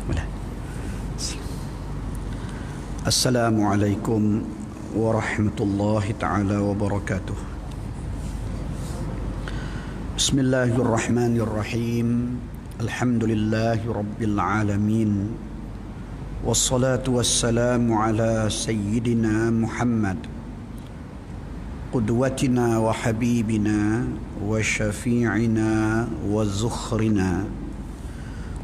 Boleh. Assalamualaikum warahmatullahi taala wabarakatuh. Bismillahirrahmanirrahim. Alhamdulillahi rabbil alamin. Wassalatu wassalamu ala sayyidina Muhammad qudwatina wa habibina wa syafi'ina wa zukhrina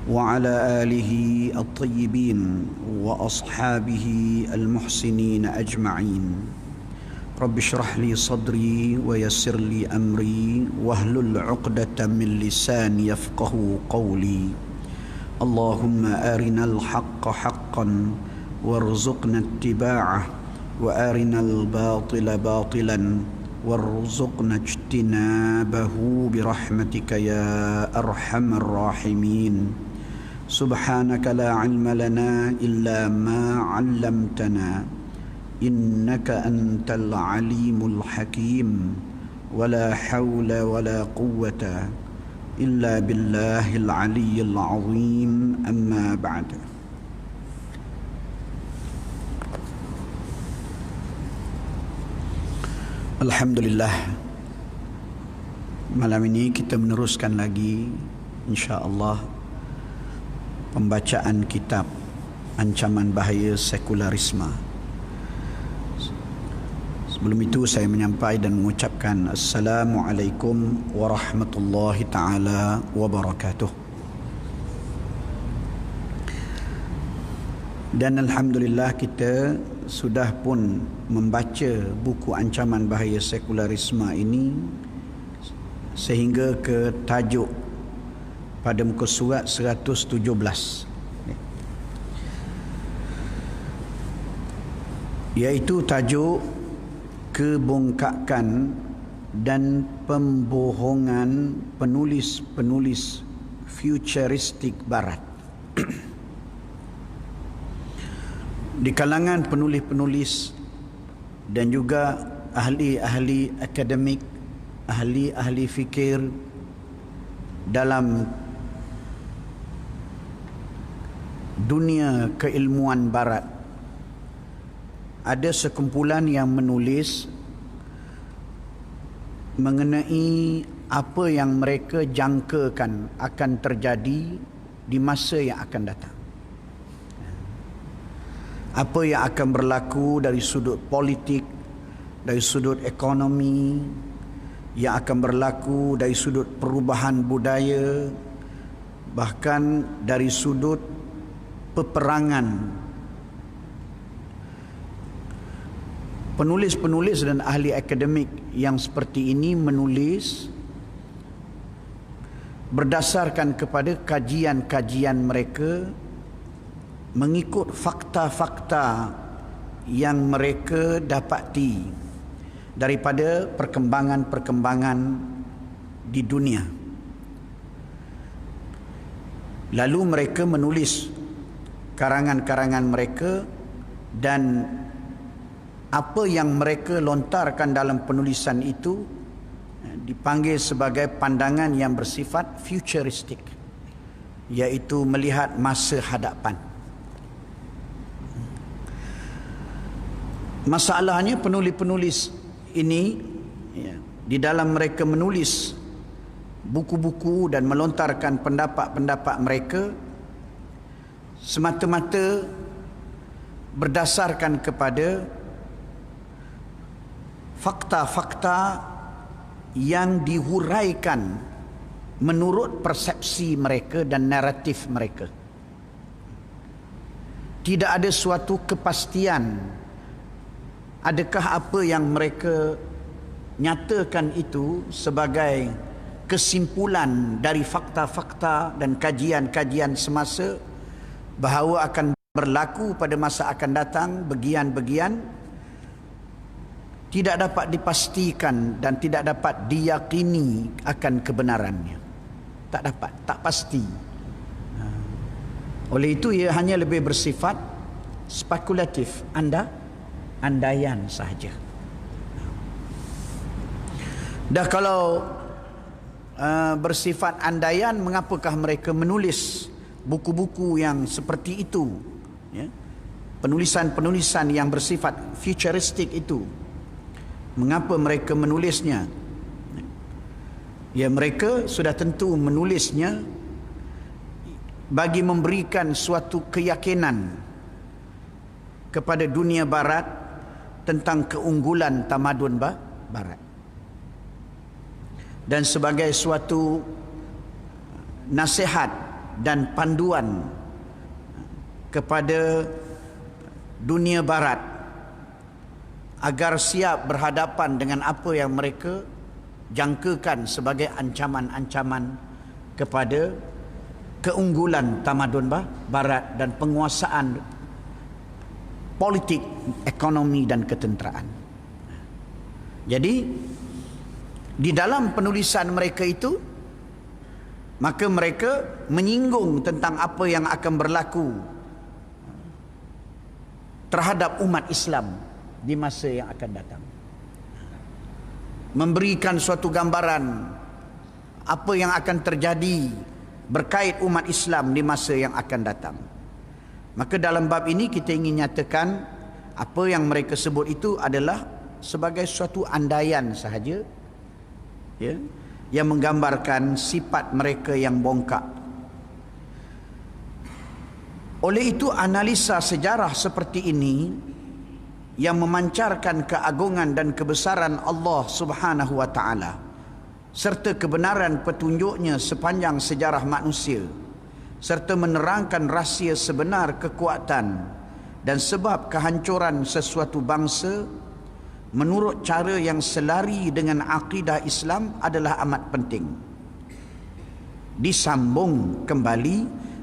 wa ala alihi at-tayyibin wa ashabihi al-muhsinin ajma'in. Rabbi shrah li sadri wa yassir li amri wahlul 'uqdatam min lisani yafqahu qawli. Allahumma arinal haqqa haqqan warzuqna ittiba'ah wa arinal batila batilan warzuqna ijtinabahu birahmatika ya arhamar rahimin. Subhanaka la ilma lana illa ma 'allamtana innaka antal alimul hakim wa la hawla wa la quwwata illa billahil aliyyil azim. Amma ba'd. Alhamdulillah, malam ini kita meneruskan lagi insya-Allah pembacaan kitab Ancaman Bahaya Sekularisme. Sebelum itu saya menyampaikan dan mengucapkan Assalamualaikum warahmatullahi taala wabarakatuh. Dan alhamdulillah kita sudah pun membaca buku Ancaman Bahaya Sekularisme ini sehingga ke tajuk pada muka surat 117, iaitu tajuk kebongkakan dan pembohongan penulis-penulis futuristik barat. Di kalangan penulis-penulis dan juga ahli-ahli akademik, ahli-ahli fikir dalam dunia keilmuan barat, ada sekumpulan yang menulis mengenai apa yang mereka jangkakan akan terjadi di masa yang akan datang. Apa yang akan berlaku dari sudut politik, dari sudut ekonomi, yang akan berlaku dari sudut perubahan budaya, bahkan dari sudut peperangan. Penulis-penulis dan ahli akademik yang seperti ini menulis berdasarkan kepada kajian-kajian mereka, mengikut fakta-fakta yang mereka dapati daripada perkembangan-perkembangan di dunia. Lalu mereka menulis karangan-karangan mereka, dan apa yang mereka lontarkan dalam penulisan itu dipanggil sebagai pandangan yang bersifat futuristik, iaitu melihat masa hadapan. Masalahnya penulis-penulis ini di dalam mereka menulis buku-buku dan melontarkan pendapat-pendapat mereka semata-mata berdasarkan kepada fakta-fakta yang dihuraikan menurut persepsi mereka dan naratif mereka. Tidak ada suatu kepastian adakah apa yang mereka nyatakan itu sebagai kesimpulan dari fakta-fakta dan kajian-kajian semasa bahawa akan berlaku pada masa akan datang bagian-bagian, tidak dapat dipastikan dan tidak dapat diyakini akan kebenarannya. Tak dapat, tak pasti. Oleh itu ia hanya lebih bersifat spekulatif, andaian sahaja. Dah kalau bersifat andaian, mengapakah mereka menulis buku-buku yang seperti itu, ya, penulisan-penulisan yang bersifat futuristik itu, mengapa mereka menulisnya? Ya, mereka sudah tentu menulisnya bagi memberikan suatu keyakinan kepada dunia barat tentang keunggulan tamadun barat, dan sebagai suatu nasihat dan panduan kepada dunia barat agar siap berhadapan dengan apa yang mereka jangkakan sebagai ancaman-ancaman kepada keunggulan tamadun barat dan penguasaan politik, ekonomi dan ketenteraan. Jadi di dalam penulisan mereka itu, maka mereka menyinggung tentang apa yang akan berlaku terhadap umat Islam di masa yang akan datang, memberikan suatu gambaran apa yang akan terjadi berkait umat Islam di masa yang akan datang. Maka dalam bab ini kita ingin nyatakan apa yang mereka sebut itu adalah sebagai suatu andaian sahaja, ya, yang menggambarkan sifat mereka yang bongkak. Oleh itu, analisa sejarah seperti ini yang memancarkan keagungan dan kebesaran Allah Subhanahu wa taala serta kebenaran petunjuknya sepanjang sejarah manusia, serta menerangkan rahsia sebenar kekuatan dan sebab kehancuran sesuatu bangsa menurut cara yang selari dengan akidah Islam adalah amat penting. Disambung kembali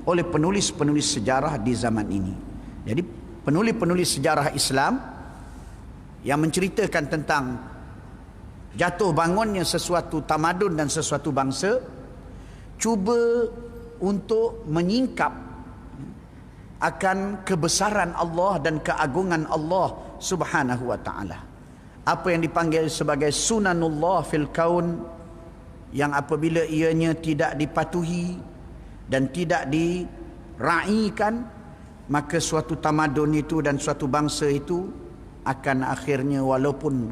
oleh penulis-penulis sejarah di zaman ini. Jadi penulis-penulis sejarah Islam yang menceritakan tentang jatuh bangunnya sesuatu tamadun dan sesuatu bangsa, cuba untuk menyingkap akan kebesaran Allah dan keagungan Allah Subhanahu wa taala. Apa yang dipanggil sebagai sunanullah fil kaun, yang apabila ianya tidak dipatuhi dan tidak diraikan, maka suatu tamadun itu dan suatu bangsa itu akan akhirnya, walaupun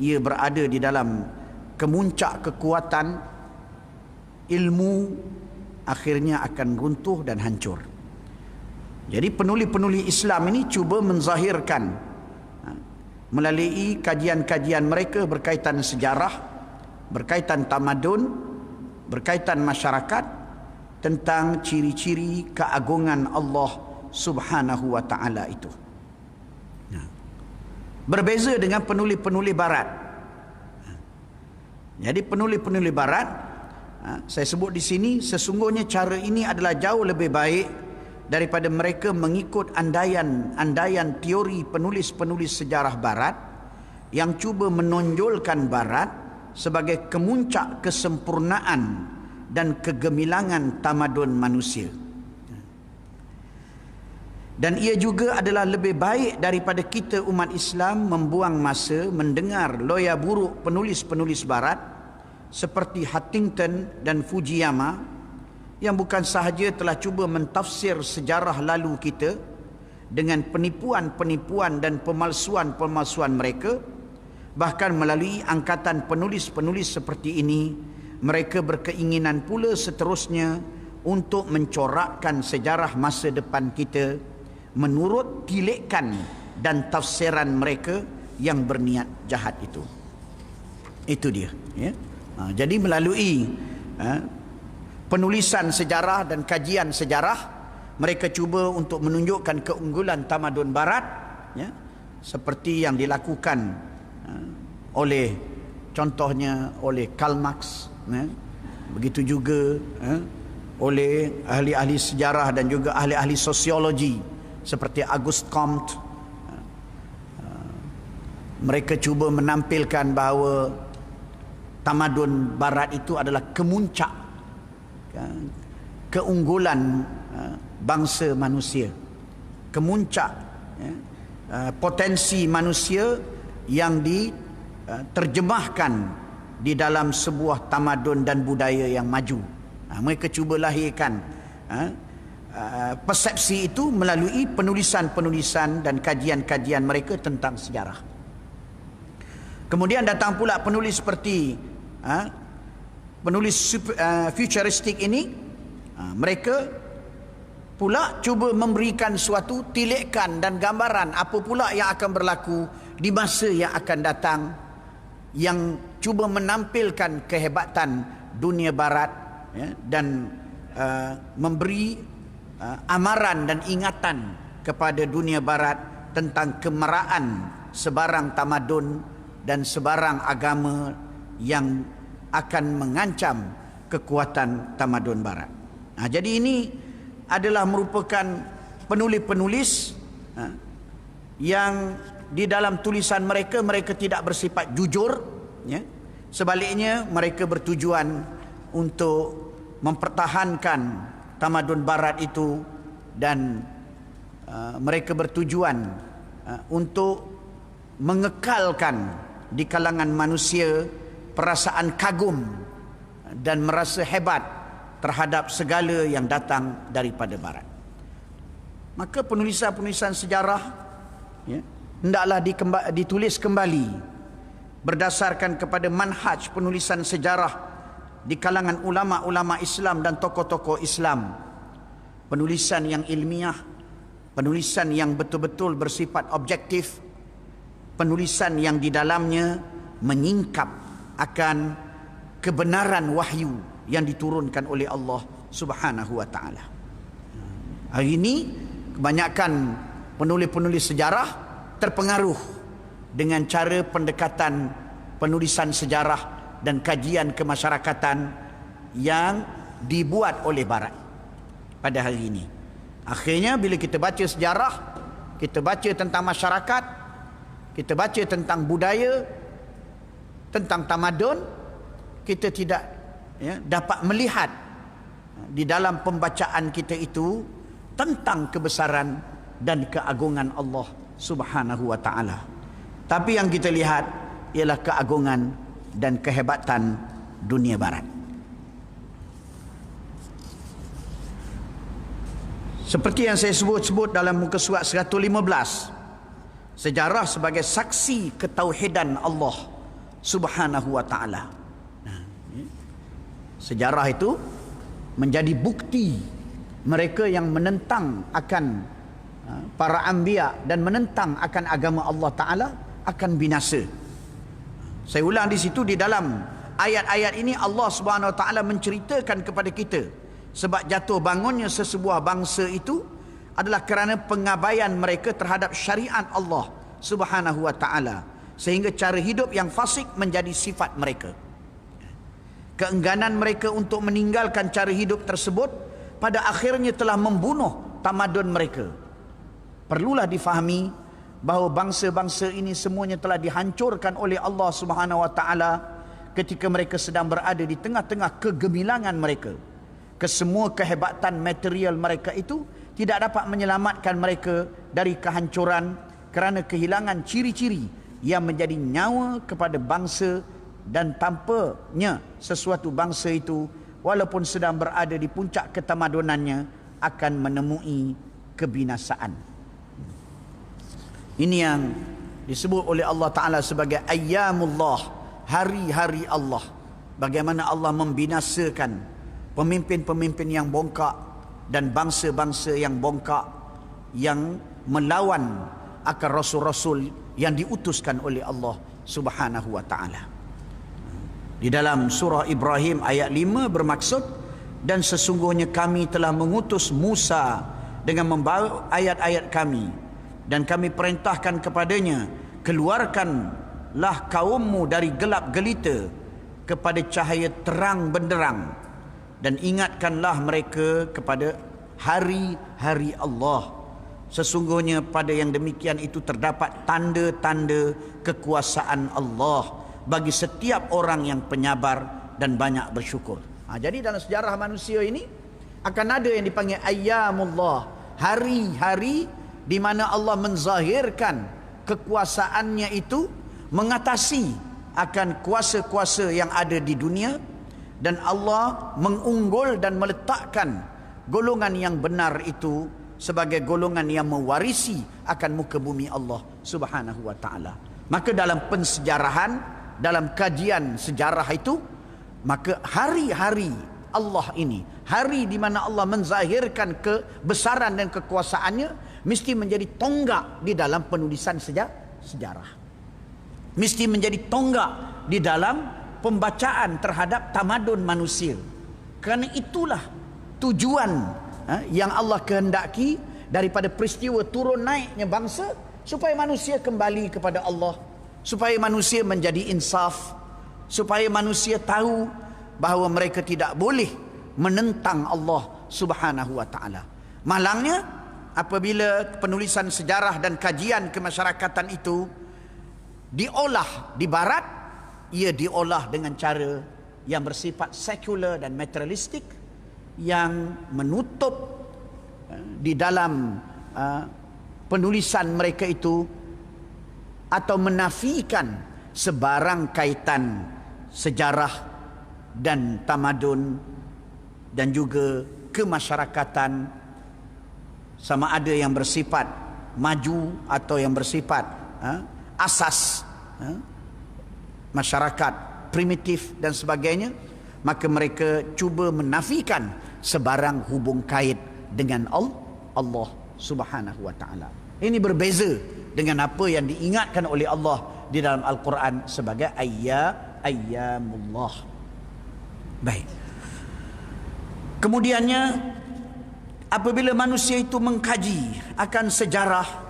ia berada di dalam kemuncak kekuatan ilmu, akhirnya akan runtuh dan hancur. Jadi penulis-penulis Islam ini cuba menzahirkan melalui kajian-kajian mereka berkaitan sejarah, berkaitan tamadun, berkaitan masyarakat, tentang ciri-ciri keagungan Allah Subhanahu wa taala itu. Berbeza dengan penulis-penulis barat. Jadi penulis-penulis barat, saya sebut di sini, sesungguhnya cara ini adalah jauh lebih baik daripada mereka mengikut andaian teori penulis-penulis sejarah barat yang cuba menonjolkan barat sebagai kemuncak kesempurnaan dan kegemilangan tamadun manusia. Dan ia juga adalah lebih baik daripada kita umat Islam membuang masa mendengar loya buruk penulis-penulis barat seperti Huntington dan Fujiyama, yang bukan sahaja telah cuba mentafsir sejarah lalu kita dengan penipuan-penipuan dan pemalsuan-pemalsuan mereka, bahkan melalui angkatan penulis-penulis seperti ini, mereka berkeinginan pula seterusnya untuk mencorakkan sejarah masa depan kita menurut tilikan dan tafsiran mereka yang berniat jahat itu. Itu dia, ya. Jadi melalui penulisan sejarah dan kajian sejarah, mereka cuba untuk menunjukkan keunggulan tamadun barat, ya, seperti yang dilakukan oleh, contohnya oleh Karl Marx, ya. Begitu juga oleh ahli-ahli sejarah dan juga ahli-ahli sosiologi seperti Auguste Comte. Mereka cuba menampilkan bahawa tamadun barat itu adalah kemuncak keunggulan bangsa manusia, kemuncak potensi manusia yang diterjemahkan di dalam sebuah tamadun dan budaya yang maju. Mereka cuba lahirkan persepsi itu melalui penulisan-penulisan dan kajian-kajian mereka tentang sejarah. Kemudian datang pula penulis seperti penulis futuristik ini, mereka pula cuba memberikan suatu tilikan dan gambaran apa pula yang akan berlaku di masa yang akan datang, yang cuba menampilkan kehebatan dunia barat, ya, dan memberi amaran dan ingatan kepada dunia barat tentang kemeraan sebarang tamadun dan sebarang agama yang akan mengancam kekuatan tamadun barat. Jadi ini adalah merupakan penulis-penulis yang di dalam tulisan mereka, mereka tidak bersifat jujur, ya. Sebaliknya mereka bertujuan untuk mempertahankan tamadun barat itu, dan mereka bertujuan untuk mengekalkan di kalangan manusia perasaan kagum dan merasa hebat terhadap segala yang datang daripada barat. Maka penulisan-penulisan sejarah, ya, hendaklah ditulis kembali berdasarkan kepada manhaj penulisan sejarah di kalangan ulama-ulama Islam dan tokoh-tokoh Islam. Penulisan yang ilmiah, penulisan yang betul-betul bersifat objektif, penulisan yang di dalamnya menyingkap akan kebenaran wahyu yang diturunkan oleh Allah Subhanahu wa taala. Hari ini kebanyakan penulis-penulis sejarah terpengaruh dengan cara pendekatan penulisan sejarah dan kajian kemasyarakatan yang dibuat oleh barat pada hari ini. Akhirnya bila kita baca sejarah, kita baca tentang masyarakat, kita baca tentang budaya, tentang tamadun, kita tidak, ya, dapat melihat di dalam pembacaan kita itu tentang kebesaran dan keagungan Allah Subhanahu wa taala. Tapi yang kita lihat ialah keagungan dan kehebatan dunia barat. Seperti yang saya sebut dalam muka surat 115, sejarah sebagai saksi ketauhidan Allah Subhanahu wa taala. Sejarah itu menjadi bukti mereka yang menentang akan para anbiya dan menentang akan agama Allah taala akan binasa. Saya ulang di situ, di dalam ayat-ayat ini Allah Subhanahu wa taala menceritakan kepada kita sebab jatuh bangunnya sesebuah bangsa itu adalah kerana pengabaian mereka terhadap syariat Allah Subhanahu wa taala, sehingga cara hidup yang fasik menjadi sifat mereka. Keengganan mereka untuk meninggalkan cara hidup tersebut pada akhirnya telah membunuh tamadun mereka. Perlulah difahami bahawa bangsa-bangsa ini semuanya telah dihancurkan oleh Allah Subhanahu wa taala ketika mereka sedang berada di tengah-tengah kegemilangan mereka. Kesemua kehebatan material mereka itu tidak dapat menyelamatkan mereka dari kehancuran kerana kehilangan ciri-ciri yang menjadi nyawa kepada bangsa, dan tampaknya sesuatu bangsa itu walaupun sedang berada di puncak ketamadunannya akan menemui kebinasaan. Ini yang disebut oleh Allah Ta'ala sebagai ayyamullah, hari-hari Allah. Bagaimana Allah membinasakan pemimpin-pemimpin yang bongkak dan bangsa-bangsa yang bongkak yang melawan akan rasul-rasul yang diutuskan oleh Allah Subhanahu wa taala. Di dalam surah Ibrahim ayat 5 bermaksud, dan sesungguhnya kami telah mengutus Musa dengan membawa ayat-ayat kami, dan kami perintahkan kepadanya, keluarkanlah kaummu dari gelap gelita kepada cahaya terang benderang, dan ingatkanlah mereka kepada hari-hari Allah. Sesungguhnya pada yang demikian itu terdapat tanda-tanda kekuasaan Allah bagi setiap orang yang penyabar dan banyak bersyukur. Jadi dalam sejarah manusia ini akan ada yang dipanggil ayyamullah, hari-hari di mana Allah menzahirkan kekuasaannya itu mengatasi akan kuasa-kuasa yang ada di dunia, dan Allah mengunggul dan meletakkan golongan yang benar itu sebagai golongan yang mewarisi akan muka bumi Allah Subhanahu wa taala. Maka dalam pensejarahan, dalam kajian sejarah itu, maka hari-hari Allah ini, hari di mana Allah menzahirkan kebesaran dan kekuasaannya, mesti menjadi tonggak di dalam penulisan sejarah. Mesti menjadi tonggak di dalam pembacaan terhadap tamadun manusia. Kerana itulah tujuan yang Allah kehendaki daripada peristiwa turun naiknya bangsa, supaya manusia kembali kepada Allah, supaya manusia menjadi insaf, supaya manusia tahu bahawa mereka tidak boleh menentang Allah Subhanahu wa taala. Malangnya apabila penulisan sejarah dan kajian kemasyarakatan itu diolah di barat, ia diolah dengan cara yang bersifat sekular dan materialistik, yang menutup di dalam penulisan mereka itu atau menafikan sebarang kaitan sejarah dan tamadun dan juga kemasyarakatan, sama ada yang bersifat maju atau yang bersifat asas masyarakat primitif dan sebagainya. Maka mereka cuba menafikan sebarang hubung kait dengan Allah Subhanahu wa taala. Ini berbeza dengan apa yang diingatkan oleh Allah di dalam Al-Quran sebagai ayyamullah. Baik. Kemudiannya, apabila manusia itu mengkaji akan sejarah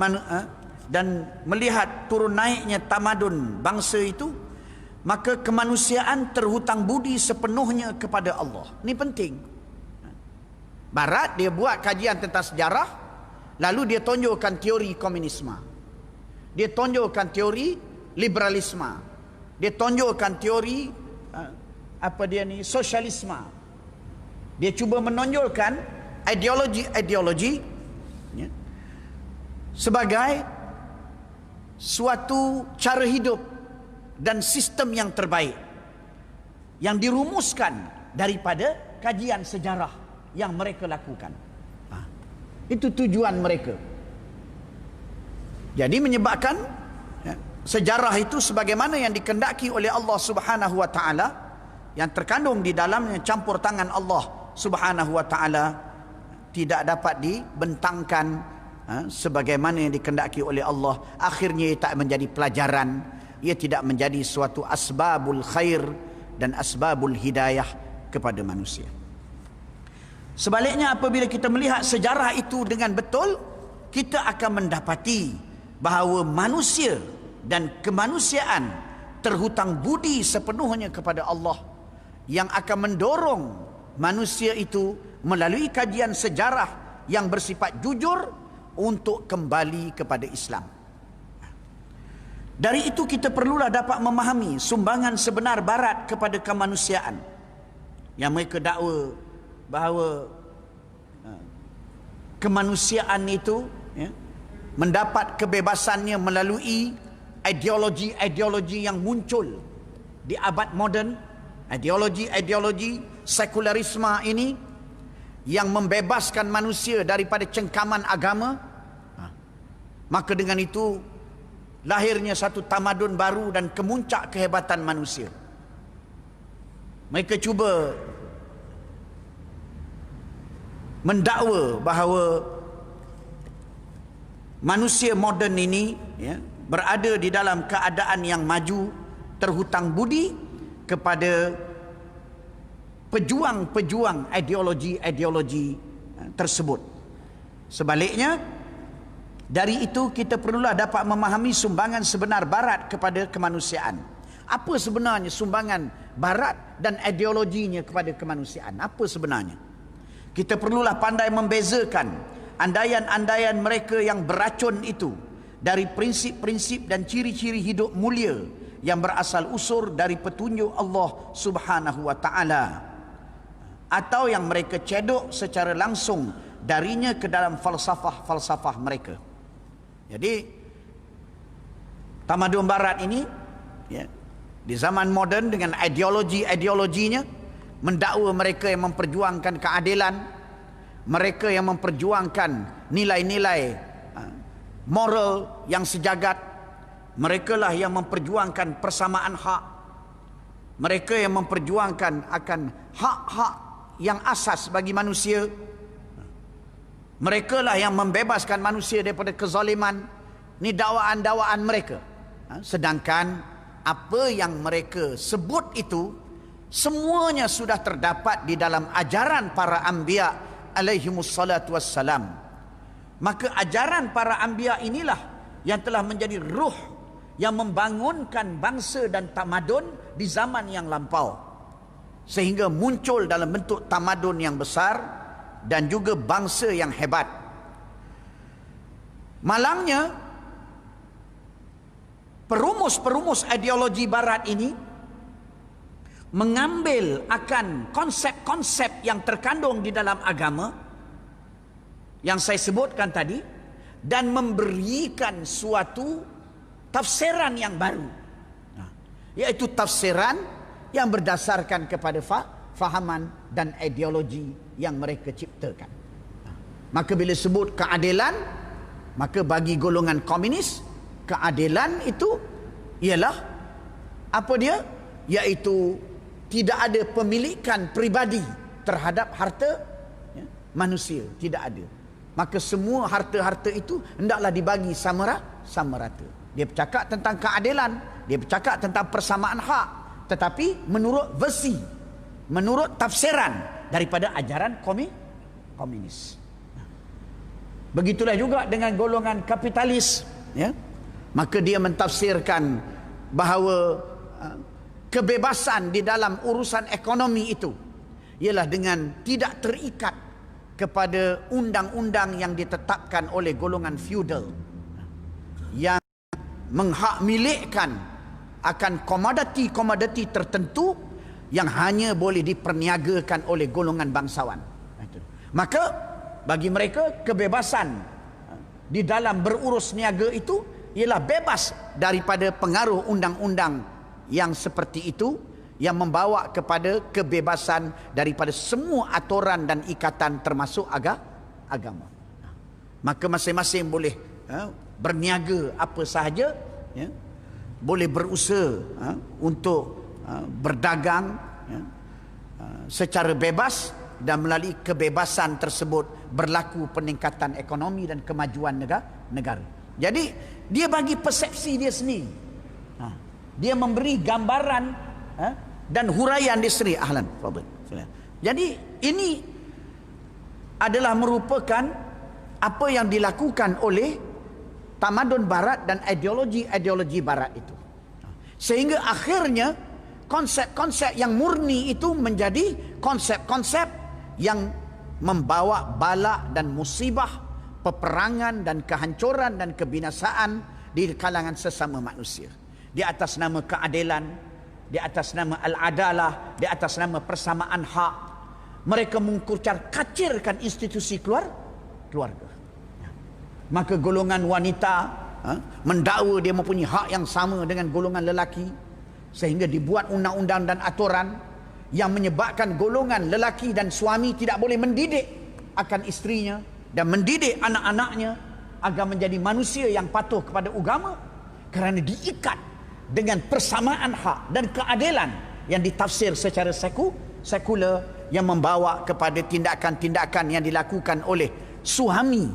dan melihat turun naiknya tamadun bangsa itu, maka kemanusiaan terhutang budi sepenuhnya kepada Allah. Ini penting. Barat dia buat kajian tentang sejarah, lalu dia tonjolkan teori komunisme, dia tonjolkan teori liberalisme, dia tonjolkan teori sosialisme. Dia cuba menonjolkan ideologi sebagai suatu cara hidup dan sistem yang terbaik yang dirumuskan daripada kajian sejarah yang mereka lakukan. Itu tujuan mereka. Jadi menyebabkan sejarah itu sebagaimana yang dikehendaki oleh Allah Subhanahu wa taala, yang terkandung di dalamnya campur tangan Allah Subhanahu wa taala, tidak dapat dibentangkan sebagaimana yang dikehendaki oleh Allah. Akhirnya ia tak menjadi pelajaran, ia tidak menjadi suatu asbabul khair dan asbabul hidayah kepada manusia. Sebaliknya, apabila kita melihat sejarah itu dengan betul, kita akan mendapati bahawa manusia dan kemanusiaan terhutang budi sepenuhnya kepada Allah, yang akan mendorong manusia itu melalui kajian sejarah yang bersifat jujur untuk kembali kepada Islam. Dari itu kita perlulah dapat memahami sumbangan sebenar Barat kepada kemanusiaan, yang mereka dakwa bahawa kemanusiaan itu mendapat kebebasannya melalui ideologi-ideologi yang muncul di abad moden, ideologi-ideologi sekularisme ini yang membebaskan manusia daripada cengkaman agama. Maka dengan itu lahirnya satu tamadun baru dan kemuncak kehebatan manusia. Mereka cuba mendakwa bahawa manusia moden ini berada di dalam keadaan yang maju, terhutang budi kepada pejuang-pejuang ideologi-ideologi tersebut. Sebaliknya, dari itu kita perlulah dapat memahami sumbangan sebenar Barat kepada kemanusiaan. Apa sebenarnya sumbangan Barat dan ideologinya kepada kemanusiaan? Apa sebenarnya? Kita perlulah pandai membezakan andaian-andaian mereka yang beracun itu dari prinsip-prinsip dan ciri-ciri hidup mulia yang berasal usur dari petunjuk Allah Subhanahu wa taala, atau yang mereka cedok secara langsung darinya ke dalam falsafah-falsafah mereka. Jadi tamadun Barat ini di zaman moden dengan ideologi-ideologinya mendakwa mereka yang memperjuangkan keadilan, mereka yang memperjuangkan nilai-nilai moral yang sejagat. Mereka lah yang memperjuangkan persamaan hak. Mereka yang memperjuangkan akan hak-hak yang asas bagi manusia. Mereka lah yang membebaskan manusia daripada kezaliman. Ini dakwaan-dakwaan mereka. Sedangkan apa yang mereka sebut itu semuanya sudah terdapat di dalam ajaran para anbiya alaihimussalatu wassalam. Maka ajaran para anbiya inilah yang telah menjadi ruh yang membangunkan bangsa dan tamadun di zaman yang lampau, sehingga muncul dalam bentuk tamadun yang besar dan juga bangsa yang hebat. Malangnya, perumus-perumus ideologi barat ini mengambil akan konsep-konsep yang terkandung di dalam agama yang saya sebutkan tadi dan memberikan suatu tafsiran yang baru, yaitu tafsiran yang berdasarkan kepada fahaman dan ideologi yang mereka ciptakan. Maka bila sebut keadilan, maka bagi golongan komunis, keadilan itu ialah apa dia? Iaitu tidak ada pemilikan peribadi terhadap harta manusia, tidak ada. Maka semua harta-harta itu hendaklah dibagi sama rata. Dia bercakap tentang keadilan, dia bercakap tentang persamaan hak, tetapi menurut versi, menurut tafsiran daripada ajaran komunis. Begitulah juga dengan golongan kapitalis, ya. Maka dia mentafsirkan bahawa kebebasan di dalam urusan ekonomi itu ialah dengan tidak terikat kepada undang-undang yang ditetapkan oleh golongan feudal yang menghak milikkan akan komoditi-komoditi tertentu yang hanya boleh diperniagakan oleh golongan bangsawan. Maka bagi mereka kebebasan di dalam berurus niaga itu ialah bebas daripada pengaruh undang-undang yang seperti itu, yang membawa kepada kebebasan daripada semua aturan dan ikatan termasuk agama. Maka masing-masing boleh berniaga apa sahaja, ya, boleh berusaha untuk berdagang secara bebas, dan melalui kebebasan tersebut berlaku peningkatan ekonomi dan kemajuan negara. Jadi dia bagi persepsi dia sendiri, dia memberi gambaran dan huraian dia sendiri. Ahlan, fadhil. Jadi ini adalah merupakan apa yang dilakukan oleh tamadun barat dan ideologi barat itu, sehingga akhirnya konsep-konsep yang murni itu menjadi konsep-konsep yang membawa bala dan musibah, peperangan dan kehancuran dan kebinasaan di kalangan sesama manusia. Di atas nama keadilan, di atas nama al-adalah, di atas nama persamaan hak, mereka mengkucar-kacirkan institusi keluarga. Maka golongan wanita mendakwa dia mempunyai hak yang sama dengan golongan lelaki, sehingga dibuat undang-undang dan aturan yang menyebabkan golongan lelaki dan suami tidak boleh mendidik akan isterinya dan mendidik anak-anaknya agar menjadi manusia yang patuh kepada agama, kerana diikat dengan persamaan hak dan keadilan yang ditafsir secara sekular, yang membawa kepada tindakan-tindakan yang dilakukan oleh suami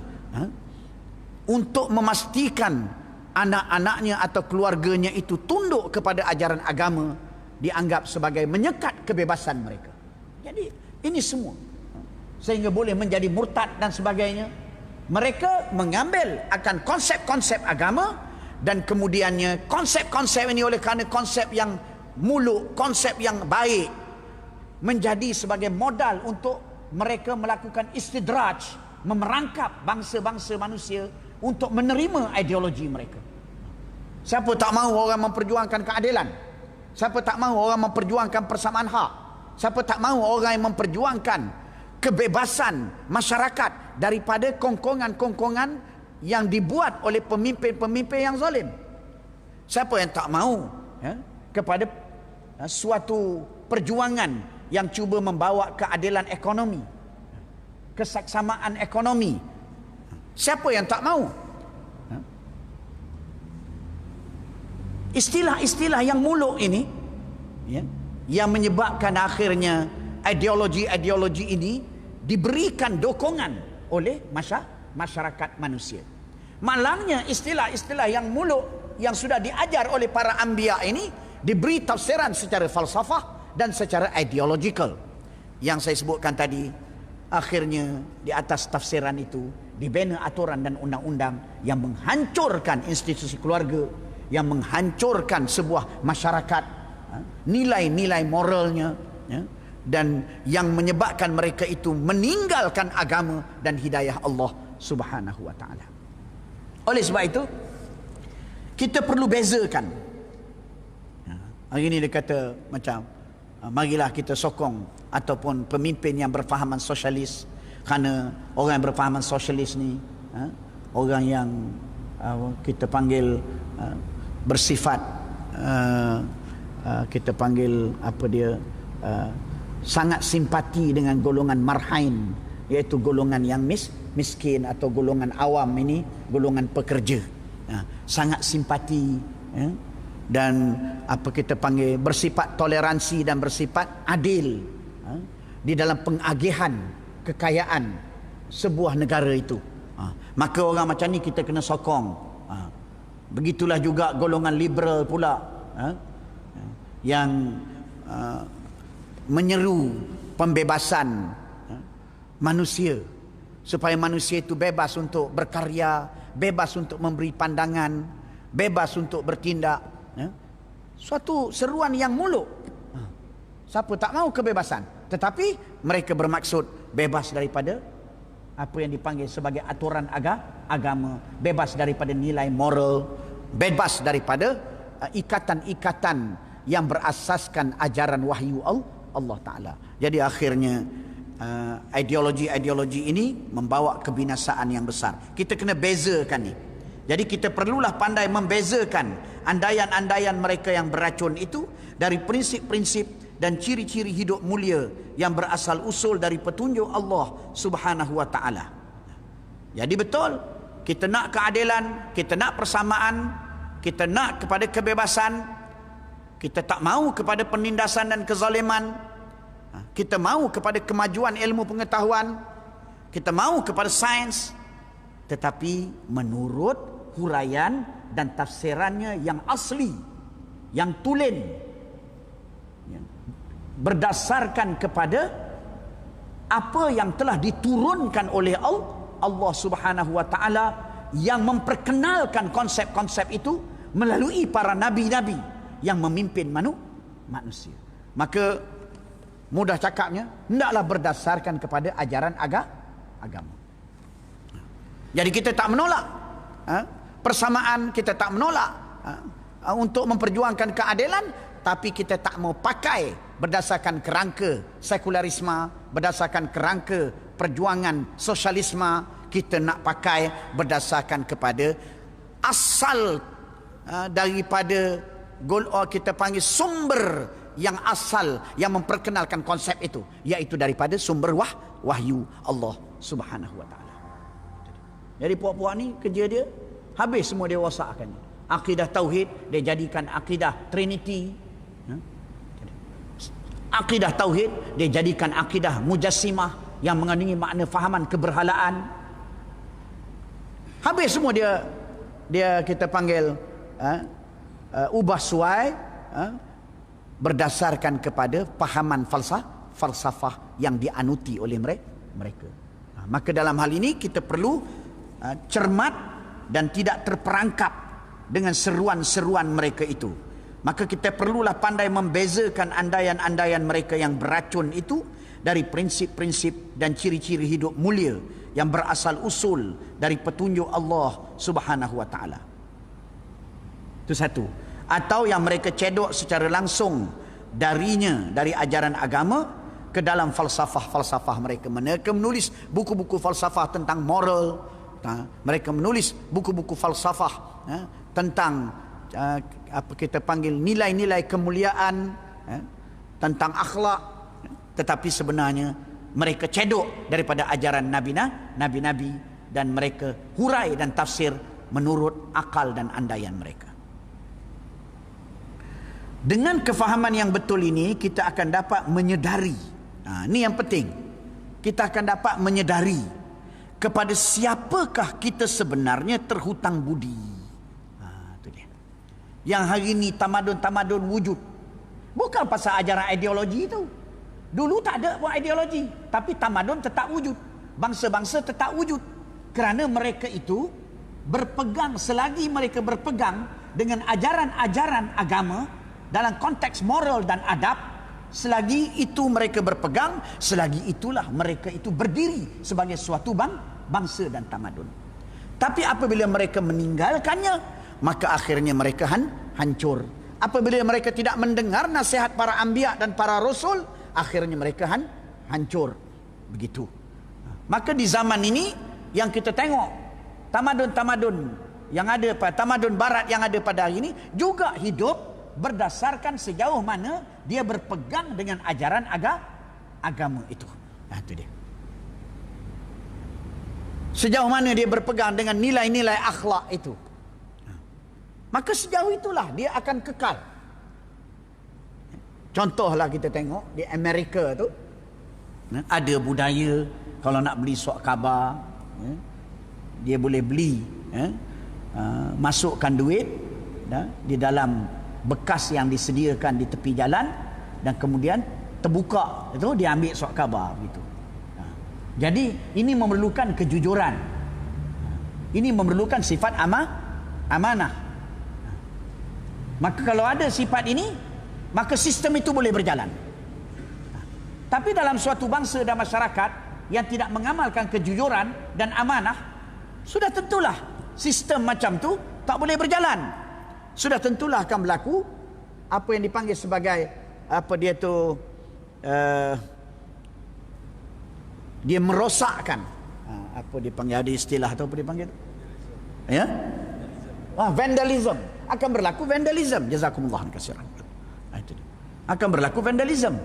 untuk memastikan anak-anaknya atau keluarganya itu tunduk kepada ajaran agama, dianggap sebagai menyekat kebebasan mereka. Jadi ini semua sehingga boleh menjadi murtad dan sebagainya. Mereka mengambil akan konsep-konsep agama, dan kemudiannya konsep-konsep ini oleh kerana konsep yang muluk, konsep yang baik, menjadi sebagai modal untuk mereka melakukan istidraj, memerangkap bangsa-bangsa manusia untuk menerima ideologi mereka. Siapa tak mahu orang memperjuangkan keadilan? Siapa tak mahu orang memperjuangkan persamaan hak? Siapa tak mahu orang yang memperjuangkan kebebasan masyarakat daripada kongkongan-kongkongan yang dibuat oleh pemimpin-pemimpin yang zalim? Siapa yang tak mahu kepada suatu perjuangan yang cuba membawa keadilan ekonomi, kesaksamaan ekonomi. Siapa yang tak mahu? Istilah-istilah yang muluk ini, ya, yang menyebabkan akhirnya ideologi-ideologi ini diberikan dokongan oleh masyarakat manusia. Malangnya istilah-istilah yang muluk yang sudah diajar oleh para anbiya ini diberi tafsiran secara falsafah dan secara ideological. Yang saya sebutkan tadi, akhirnya di atas tafsiran itu dibina aturan dan undang-undang yang menghancurkan institusi keluarga, yang menghancurkan sebuah masyarakat, nilai-nilai moralnya, ya, dan yang menyebabkan mereka itu meninggalkan agama dan hidayah Allah Subhanahu wa taala. Oleh sebab itu, kita perlu bezakan. Hari ini dia kata macam, marilah kita sokong ataupun pemimpin yang berfahaman sosialis, kerana orang yang berfahaman sosialis ni orang yang kita panggil bersifat kita panggil apa dia sangat simpati dengan golongan marhain, iaitu golongan yang miskin atau golongan awam ini, golongan pekerja, sangat simpati, ya, dan apa kita panggil bersifat toleransi dan bersifat adil di dalam pengagihan kekayaan sebuah negara itu. Maka orang macam ni kita kena sokong. Begitulah juga golongan liberal pula, yang menyeru pembebasan manusia, supaya manusia itu bebas untuk berkarya, bebas untuk memberi pandangan, bebas untuk bertindak. Suatu seruan yang muluk. Siapa tak mahu kebebasan? Tetapi mereka bermaksud bebas daripada apa yang dipanggil sebagai aturan agama, bebas daripada nilai moral, bebas daripada ikatan-ikatan yang berasaskan ajaran wahyu Allah Ta'ala. Jadi akhirnya ideologi-ideologi ini membawa kebinasaan yang besar. Kita kena bezakan ni. Jadi kita perlulah pandai membezakan andaian-andaian mereka yang beracun itu dari prinsip-prinsip dan ciri-ciri hidup mulia yang berasal usul dari petunjuk Allah Subhanahu wa taala. Jadi betul, kita nak keadilan, kita nak persamaan, kita nak kepada kebebasan, kita tak mahu kepada penindasan dan kezaliman, kita mahu kepada kemajuan ilmu pengetahuan, kita mahu kepada sains, tetapi menurut huraian dan tafsirannya yang asli, yang tulen, berdasarkan kepada apa yang telah diturunkan oleh Allah Subhanahu wa taala, yang memperkenalkan konsep-konsep itu melalui para nabi-nabi yang memimpin manusia. Maka mudah cakapnya, hendaklah berdasarkan kepada ajaran agama. Jadi kita tak menolak persamaan, kita tak menolak untuk memperjuangkan keadilan, tapi kita tak mau pakai berdasarkan kerangka sekularisme, berdasarkan kerangka perjuangan sosialisme. Kita nak pakai berdasarkan kepada asal daripada kita panggil sumber yang asal yang memperkenalkan konsep itu, iaitu daripada sumber wahyu Allah Subhanahu wa taala. Jadi puak-puak ni kerja dia habis semua, dia rosakkan. Akidah tauhid dia jadikan akidah Trinity. Akidah tauhid dia jadikan akidah mujassimah yang mengandungi makna fahaman keberhalaan. Habis semua dia kita panggil ubah suai berdasarkan kepada fahaman falsafah yang dianuti oleh mereka. Maka dalam hal ini kita perlu cermat dan tidak terperangkap dengan seruan-seruan mereka itu. Maka kita perlulah pandai membezakan andaian-andaian mereka yang beracun itu dari prinsip-prinsip dan ciri-ciri hidup mulia yang berasal usul dari petunjuk Allah Subhanahu wa taala. Itu satu. Atau yang mereka cedok secara langsung darinya, dari ajaran agama ke dalam falsafah-falsafah mereka. Mereka menulis buku-buku falsafah tentang moral, mereka menulis buku-buku falsafah tentang apa kita panggil nilai-nilai kemuliaan, tentang akhlak, tetapi sebenarnya mereka cedok daripada ajaran nabi-nabi dan mereka hurai dan tafsir menurut akal dan andaian mereka. Dengan kefahaman yang betul ini, kita akan dapat menyedari, ini yang penting, kita akan dapat menyedari kepada siapakah kita sebenarnya terhutang budi. Itu dia. Yang hari ini tamadun-tamadun wujud, bukan pasal ajaran ideologi itu. Dulu tak ada buat ideologi, tapi tamadun tetap wujud, bangsa-bangsa tetap wujud, kerana mereka itu berpegang, selagi mereka berpegang dengan ajaran-ajaran agama dalam konteks moral dan adab, selagi itu mereka berpegang, selagi itulah mereka itu berdiri sebagai suatu bangsa dan tamadun. Tapi apabila mereka meninggalkannya, maka akhirnya mereka hancur. Apabila mereka tidak mendengar nasihat para anbiya dan para rasul, akhirnya mereka hancur. Begitu. Maka di zaman ini yang kita tengok, tamadun-tamadun yang ada pada tamadun barat yang ada pada hari ini juga hidup berdasarkan sejauh mana dia berpegang dengan ajaran agama itu. Itu dia. Sejauh mana dia berpegang dengan nilai-nilai akhlak itu, maka sejauh itulah dia akan kekal. Contohlah kita tengok di Amerika tu, ada budaya kalau nak beli surat khabar, dia boleh beli, masukkan duit di dalam bekas yang disediakan di tepi jalan, dan kemudian terbuka itu dia ambil surat khabar gitu. Jadi ini memerlukan kejujuran, ini memerlukan sifat amanah. Maka kalau ada sifat ini, maka sistem itu boleh berjalan. Tapi dalam suatu bangsa dan masyarakat yang tidak mengamalkan kejujuran dan amanah, sudah tentulah sistem macam tu tak boleh berjalan. Sudah tentulah akan berlaku apa yang dipanggil sebagai apa dia tu, dia merosakkan, apa dia panggil, ada istilah atau apa dia panggil, ya, vandalism. Akan berlaku vandalism. Jazakumullah khairan. Itu dia. Akan berlaku vandalism.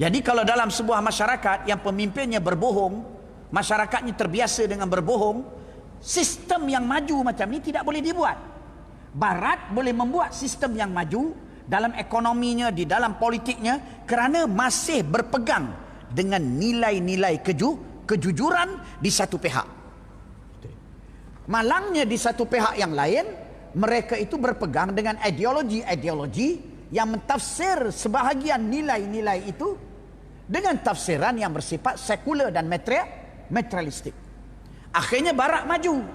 Jadi kalau dalam sebuah masyarakat yang pemimpinnya berbohong, masyarakatnya terbiasa dengan berbohong, sistem yang maju macam ni tidak boleh dibuat. Barat boleh membuat sistem yang maju dalam ekonominya, di dalam politiknya, kerana masih berpegang dengan nilai-nilai kejujuran di satu pihak. Malangnya di satu pihak yang lain, mereka itu berpegang dengan ideologi-ideologi yang mentafsir sebahagian nilai-nilai itu dengan tafsiran yang bersifat sekular dan materialistik. Akhirnya Barat maju,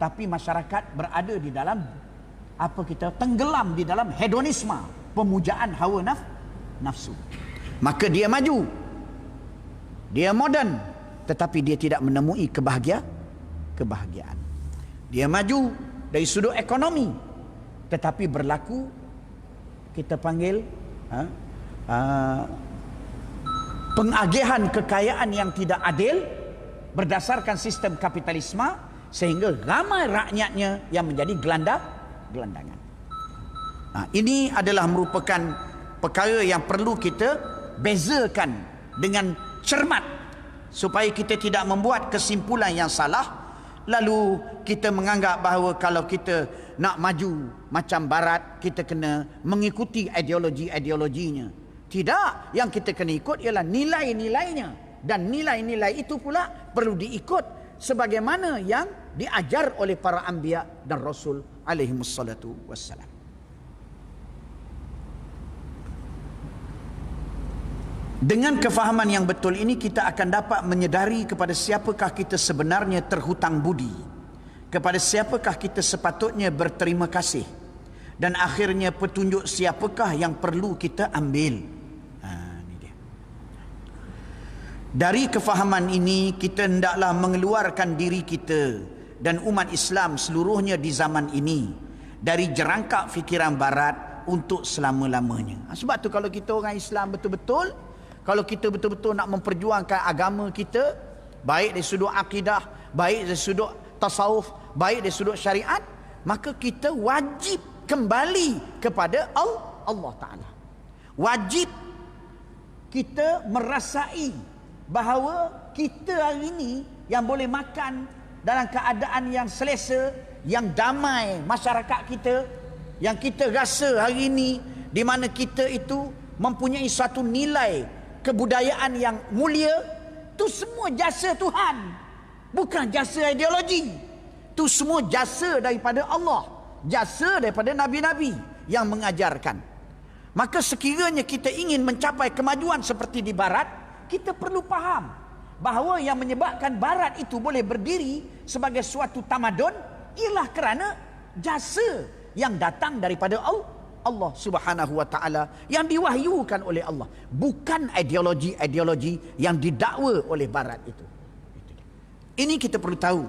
tapi masyarakat berada di dalam tenggelam di dalam hedonisme, pemujaan hawa nafsu. Maka dia maju, dia moden, tetapi dia tidak menemui kebahagiaan. Dia maju dari sudut ekonomi, tetapi berlaku kita panggil pengagihan kekayaan yang tidak adil berdasarkan sistem kapitalisme, sehingga ramai rakyatnya yang menjadi gelandangan. Ini adalah merupakan perkara yang perlu kita bezakan dengan cermat, supaya kita tidak membuat kesimpulan yang salah, lalu kita menganggap bahawa kalau kita nak maju macam Barat, kita kena mengikuti ideologinya. Tidak, yang kita kena ikut ialah nilai-nilainya, dan nilai-nilai itu pula perlu diikut sebagaimana yang diajar oleh para anbiya dan rasul alaihimussalatu wassalam. Dengan kefahaman yang betul ini, kita akan dapat menyedari kepada siapakah kita sebenarnya terhutang budi, kepada siapakah kita sepatutnya berterima kasih, dan akhirnya petunjuk siapakah yang perlu kita ambil. Ini dia. Dari kefahaman ini, kita hendaklah mengeluarkan diri kita dan umat Islam seluruhnya di zaman ini dari jerangkak fikiran Barat untuk selama-lamanya. Sebab tu kalau kita orang Islam betul-betul, kalau kita betul-betul nak memperjuangkan agama kita, baik dari sudut akidah, baik dari sudut tasawuf, baik dari sudut syariat, maka kita wajib kembali kepada Allah Ta'ala. Wajib kita merasai bahawa kita hari ini yang boleh makan dalam keadaan yang selesa, yang damai masyarakat kita, yang kita rasa hari ini di mana kita itu mempunyai suatu nilai kebudayaan yang mulia, tu semua jasa Tuhan, bukan jasa ideologi. Tu semua jasa daripada Allah, jasa daripada nabi-nabi yang mengajarkan. Maka sekiranya kita ingin mencapai kemajuan seperti di barat, kita perlu faham bahawa yang menyebabkan barat itu boleh berdiri sebagai suatu tamadun ialah kerana jasa yang datang daripada Allah Subhanahu wa taala, yang diwahyukan oleh Allah, bukan ideologi-ideologi yang didakwa oleh barat itu. Ini kita perlu tahu.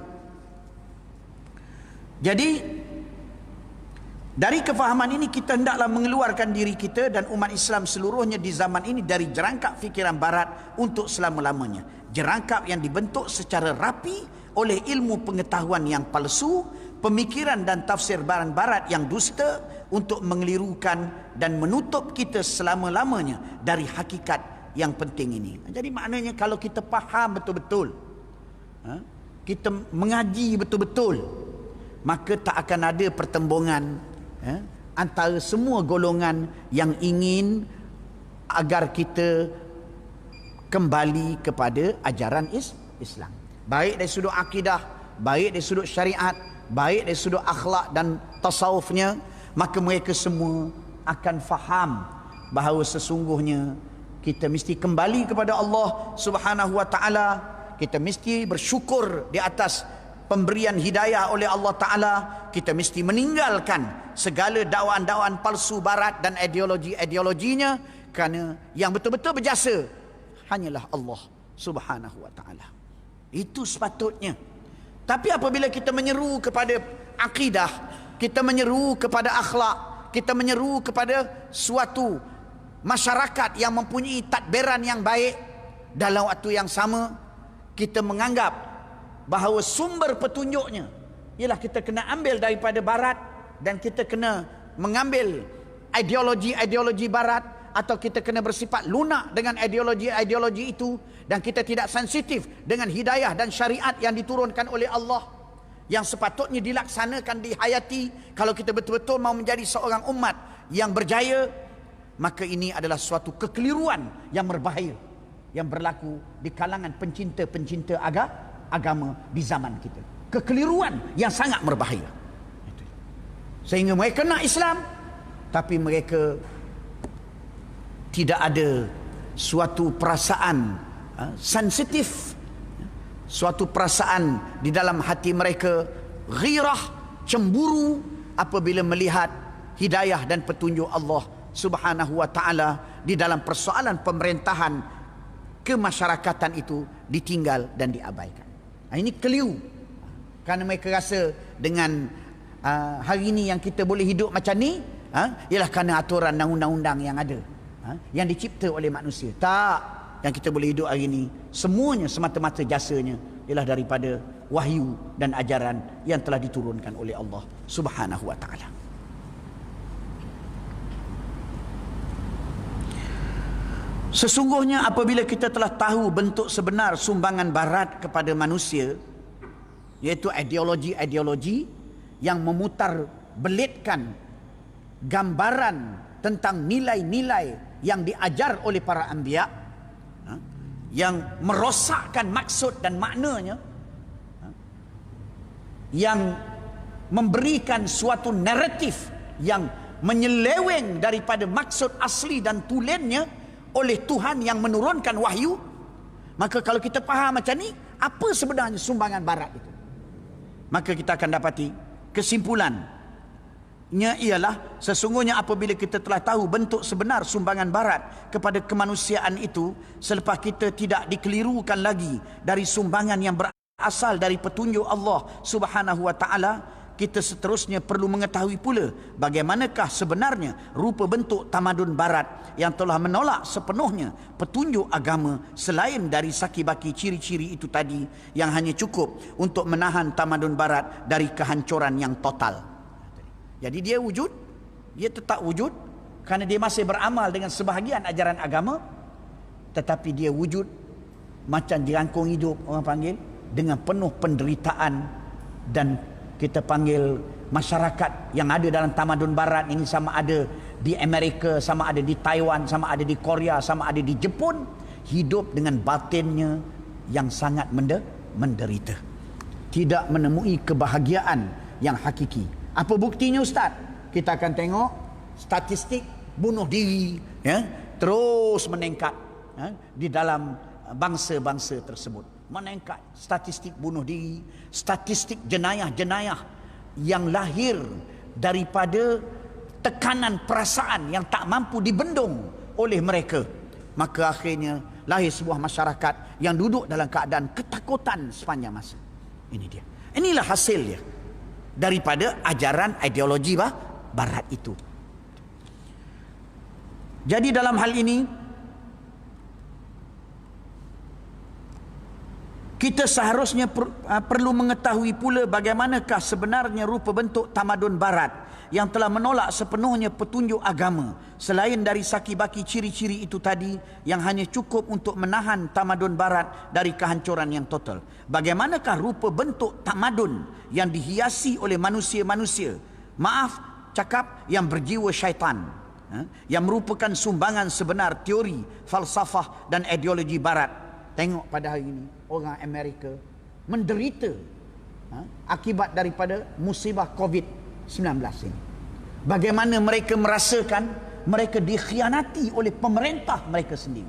Jadi dari kefahaman ini kita hendaklah mengeluarkan diri kita dan umat Islam seluruhnya di zaman ini dari jerangkap fikiran barat untuk selama-lamanya. Jerangkap yang dibentuk secara rapi oleh ilmu pengetahuan yang palsu, pemikiran dan tafsir barat yang dusta untuk mengelirukan dan menutup kita selama-lamanya dari hakikat yang penting ini. Jadi maknanya kalau kita faham betul-betul, kita mengaji betul-betul, maka tak akan ada pertembungan antara semua golongan yang ingin agar kita kembali kepada ajaran Islam. Baik dari sudut akidah, baik dari sudut syariat, baik dari sudut akhlak dan tasawufnya, maka mereka semua akan faham bahawa sesungguhnya kita mesti kembali kepada Allah Subhanahu wa taala. Kita mesti bersyukur di atas pemberian hidayah oleh Allah Ta'ala. Kita mesti meninggalkan segala dakwaan-dakwaan palsu barat dan ideologi-ideologinya, kerana yang betul-betul berjasa hanyalah Allah Subhanahu wa Ta'ala. Itu sepatutnya. Tapi apabila kita menyeru kepada akidah, kita menyeru kepada akhlak, kita menyeru kepada suatu masyarakat yang mempunyai tadbiran yang baik, dalam waktu yang sama kita menganggap bahawa sumber petunjuknya ialah kita kena ambil daripada barat, dan kita kena mengambil ideologi-ideologi barat, atau kita kena bersifat lunak dengan ideologi-ideologi itu, dan kita tidak sensitif dengan hidayah dan syariat yang diturunkan oleh Allah, yang sepatutnya dilaksanakan, dihayati kalau kita betul-betul mau menjadi seorang umat yang berjaya. Maka ini adalah suatu kekeliruan yang berbahaya yang berlaku di kalangan pencinta-pencinta agama di zaman kita. Kekeliruan yang sangat berbahaya. Sehingga mereka nak Islam, tapi mereka tidak ada suatu perasaan sensitif, suatu perasaan di dalam hati mereka ghirah, cemburu apabila melihat hidayah dan petunjuk Allah Subhanahu wa taala di dalam persoalan pemerintahan kemasyarakatan itu ditinggal dan diabaikan. Ini keliru. Kerana mereka rasa dengan hari ini yang kita boleh hidup macam ni, ialah kerana aturan dan undang-undang yang ada, yang dicipta oleh manusia. Tak, yang kita boleh hidup hari ini semuanya semata-mata jasanya ialah daripada wahyu dan ajaran yang telah diturunkan oleh Allah Subhanahu wa taala. Sesungguhnya apabila kita telah tahu bentuk sebenar sumbangan barat kepada manusia, iaitu ideologi-ideologi yang memutar belitkan gambaran tentang nilai-nilai yang diajar oleh para anbiya, yang merosakkan maksud dan maknanya, yang memberikan suatu naratif yang menyeleweng daripada maksud asli dan tulennya oleh Tuhan yang menurunkan wahyu. Maka kalau kita faham macam ni, apa sebenarnya sumbangan barat itu, maka kita akan dapati kesimpulannya ialah sesungguhnya apabila kita telah tahu bentuk sebenar sumbangan barat kepada kemanusiaan itu, selepas kita tidak dikelirukan lagi dari sumbangan yang berasal dari petunjuk Allah Subhanahu wa taala, kita seterusnya perlu mengetahui pula bagaimanakah sebenarnya rupa bentuk tamadun barat yang telah menolak sepenuhnya petunjuk agama selain dari saki-baki ciri-ciri itu tadi, yang hanya cukup untuk menahan tamadun barat dari kehancuran yang total. Jadi dia wujud, dia tetap wujud kerana dia masih beramal dengan sebahagian ajaran agama, tetapi dia wujud macam jerangkung hidup, orang panggil, dengan penuh penderitaan. Dan kita panggil masyarakat yang ada dalam tamadun barat ini, sama ada di Amerika, sama ada di Taiwan, sama ada di Korea, sama ada di Jepun, hidup dengan batinnya yang sangat menderita, tidak menemui kebahagiaan yang hakiki. Apa buktinya, Ustaz? Kita akan tengok statistik bunuh diri, ya, terus meningkat, ya, di dalam bangsa-bangsa tersebut. Meningkat statistik bunuh diri, statistik jenayah-jenayah yang lahir daripada tekanan perasaan yang tak mampu dibendung oleh mereka. Maka akhirnya lahir sebuah masyarakat yang duduk dalam keadaan ketakutan sepanjang masa. Ini dia. Inilah hasilnya daripada ajaran ideologi barat itu. Jadi dalam hal ini kita seharusnya perlu mengetahui pula bagaimanakah sebenarnya rupa bentuk tamadun barat yang telah menolak sepenuhnya petunjuk agama, selain dari saki-baki ciri-ciri itu tadi yang hanya cukup untuk menahan tamadun barat dari kehancuran yang total. Bagaimanakah rupa bentuk tamadun yang dihiasi oleh manusia-manusia, maaf cakap, yang berjiwa syaitan, yang merupakan sumbangan sebenar teori, falsafah dan ideologi barat. Tengok pada hari ini orang Amerika menderita akibat daripada musibah COVID-19 ini. Bagaimana mereka merasakan mereka dikhianati oleh pemerintah mereka sendiri.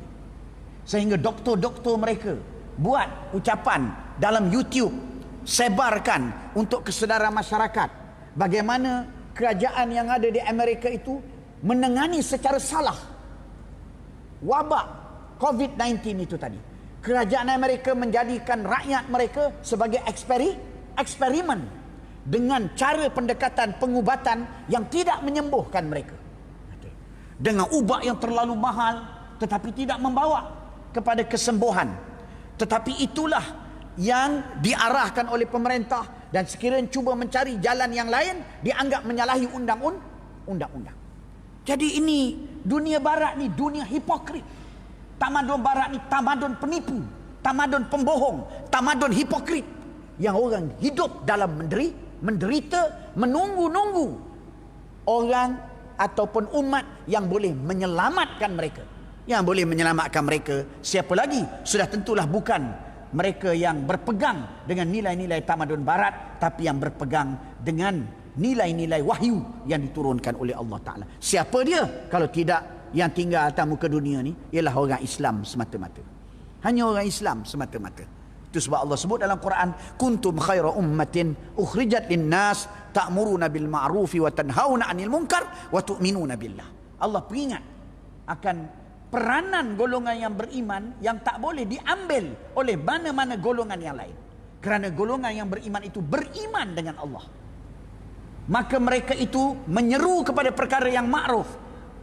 Sehingga doktor-doktor mereka buat ucapan dalam YouTube, sebarkan untuk kesedaran masyarakat bagaimana kerajaan yang ada di Amerika itu menangani secara salah wabak COVID-19 itu tadi. Kerajaan Amerika menjadikan rakyat mereka sebagai eksperimen dengan cara pendekatan pengubatan yang tidak menyembuhkan mereka, dengan ubat yang terlalu mahal tetapi tidak membawa kepada kesembuhan. Tetapi itulah yang diarahkan oleh pemerintah, dan sekiranya cuba mencari jalan yang lain dianggap menyalahi undang-undang. Jadi ini dunia barat ni dunia hipokrit. Tamadun barat ni tamadun penipu, tamadun pembohong, tamadun hipokrit, yang orang hidup dalam menderita, menunggu-nunggu orang ataupun umat yang boleh menyelamatkan mereka. Yang boleh menyelamatkan mereka siapa lagi? Sudah tentulah bukan mereka yang berpegang dengan nilai-nilai tamadun barat, tapi yang berpegang dengan nilai-nilai wahyu yang diturunkan oleh Allah Ta'ala. Siapa dia kalau tidak yang tinggal atas muka dunia ni? Ialah orang Islam semata-mata. Hanya orang Islam semata-mata. Itu sebab Allah sebut dalam Quran, kuntum khaira ummatin ukhrijat linnas ta'muruna bil ma'rufi wa tanhauna 'anil munkar wa tu'minuna billah. Allah peringat akan peranan golongan yang beriman yang tak boleh diambil oleh mana-mana golongan yang lain. Kerana golongan yang beriman itu beriman dengan Allah. Maka mereka itu menyeru kepada perkara yang ma'ruf,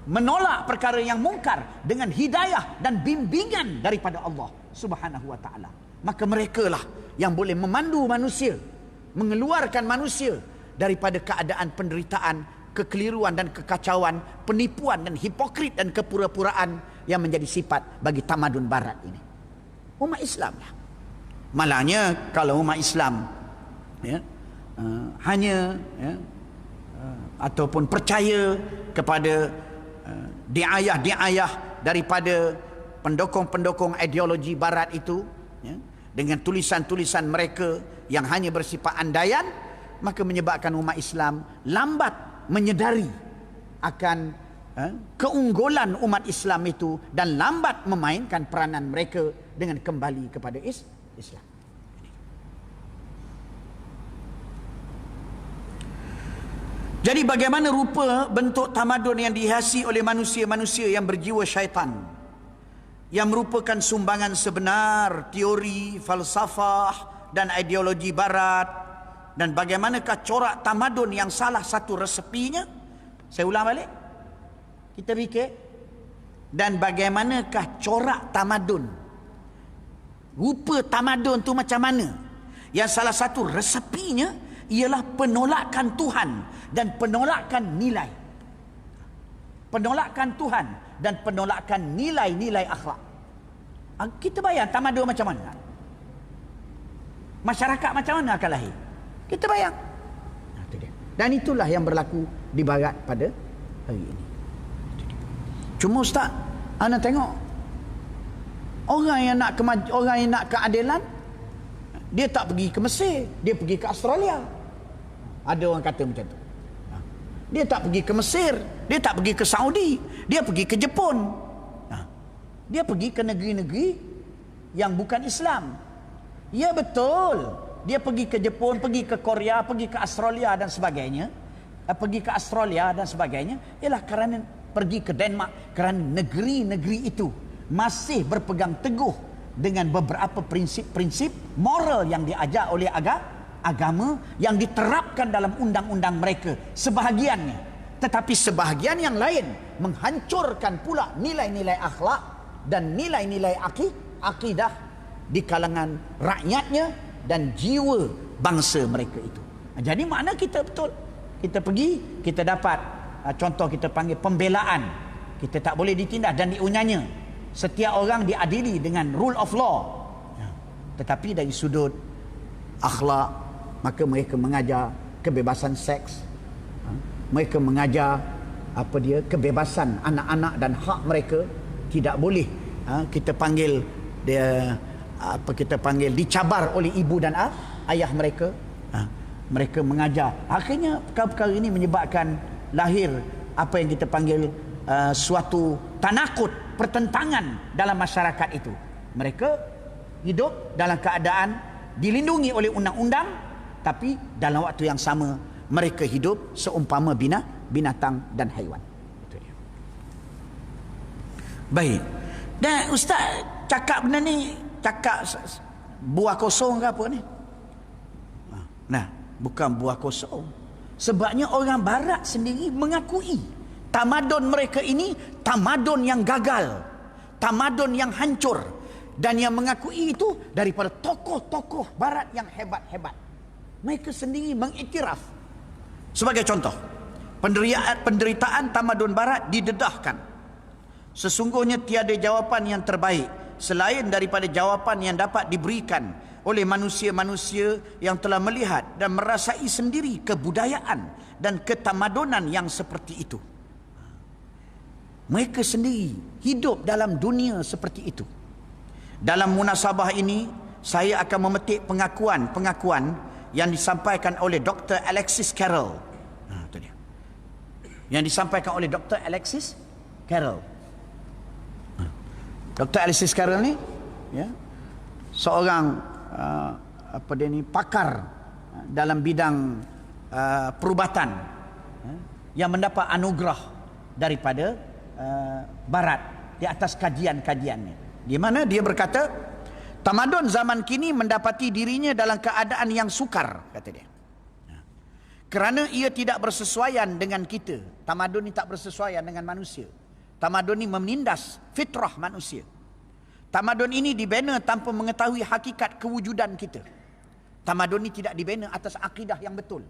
menolak perkara yang mungkar dengan hidayah dan bimbingan daripada Allah Subhanahu wa ta'ala. Maka merekalah yang boleh memandu manusia, mengeluarkan manusia daripada keadaan penderitaan, kekeliruan dan kekacauan, penipuan dan hipokrit dan kepura-puraan yang menjadi sifat bagi tamadun barat ini. Umat Islam lah. Malahnya kalau umat Islam hanya ataupun percaya kepada diayah-diayah daripada pendokong-pendokong ideologi barat itu, dengan tulisan-tulisan mereka yang hanya bersifat andaian, maka menyebabkan umat Islam lambat menyedari akan keunggulan umat Islam itu dan lambat memainkan peranan mereka dengan kembali kepada Islam. Jadi bagaimana rupa bentuk tamadun yang dihiasi oleh manusia-manusia yang berjiwa syaitan, yang merupakan sumbangan sebenar teori, falsafah dan ideologi barat, dan bagaimanakah corak tamadun yang salah satu resepinya? Saya ulang balik, kita fikir, dan bagaimanakah corak tamadun, rupa tamadun tu macam mana, yang salah satu resepinya ialah penolakan Tuhan dan penolakan nilai. Penolakan Tuhan dan penolakan nilai-nilai akhlak. Kita bayang tamadun macam mana? Masyarakat macam mana akan lahir? Kita bayang. Itu dia. Dan itulah yang berlaku di barat pada hari ini. Cuma Ustaz, anda tengok orang yang nak keadilan, dia tak pergi ke Mesir, dia pergi ke Australia. Ada orang kata macam tu. Dia tak pergi ke Mesir, dia tak pergi ke Saudi, dia pergi ke Jepun. Dia pergi ke negeri-negeri yang bukan Islam. Ya betul, dia pergi ke Jepun, pergi ke Korea, pergi ke Australia dan sebagainya. Pergi ke Australia dan sebagainya ialah kerana pergi ke Denmark, kerana negeri-negeri itu masih berpegang teguh dengan beberapa prinsip-prinsip moral yang diajar oleh agama yang diterapkan dalam undang-undang mereka sebahagiannya. Tetapi sebahagian yang lain menghancurkan pula nilai-nilai akhlak dan nilai-nilai akidah di kalangan rakyatnya dan jiwa bangsa mereka itu. Jadi makna kita betul, kita pergi, kita dapat contoh kita panggil pembelaan. Kita tak boleh ditindas dan diunyanya. Setiap orang diadili dengan rule of law. Tetapi dari sudut akhlak, maka mereka mengajar kebebasan seks. Mereka mengajar kebebasan anak-anak dan hak mereka. Tidak boleh kita panggil dia dicabar oleh ibu dan ayah mereka. Mereka mengajar. Akhirnya perkara-perkara ini menyebabkan lahir apa yang kita panggil suatu tanakut, pertentangan dalam masyarakat itu. Mereka hidup dalam keadaan dilindungi oleh undang-undang, tapi dalam waktu yang sama mereka hidup seumpama binatang dan haiwan. Baik. Dan Ustaz cakap benda ni, cakap buah kosong ke apa ni? Nah, bukan buah kosong. Sebabnya orang barat sendiri mengakui tamadun mereka ini tamadun yang gagal, tamadun yang hancur, dan yang mengakui itu daripada tokoh-tokoh barat yang hebat-hebat. Mereka sendiri mengiktiraf. Sebagai contoh, penderitaan tamadun barat didedahkan. Sesungguhnya tiada jawapan yang terbaik selain daripada jawapan yang dapat diberikan oleh manusia-manusia yang telah melihat dan merasai sendiri kebudayaan dan ketamadunan yang seperti itu. Mereka sendiri hidup dalam dunia seperti itu. Dalam munasabah ini, saya akan memetik pengakuan yang disampaikan oleh Dr. Alexis Carrel. Itu dia. Yang disampaikan oleh Dr. Alexis Carrel. Dr. Alexis Carrel ni seorang pakar dalam bidang perubatan yang mendapat anugerah daripada barat di atas kajian-kajiannya. Di mana dia berkata, tamadun zaman kini mendapati dirinya dalam keadaan yang sukar, kata dia. Kerana ia tidak bersesuaian dengan kita. Tamadun ni tak bersesuaian dengan manusia. Tamadun ini menindas fitrah manusia. Tamadun ini dibina tanpa mengetahui hakikat kewujudan kita. Tamadun ini tidak dibina atas akidah yang betul,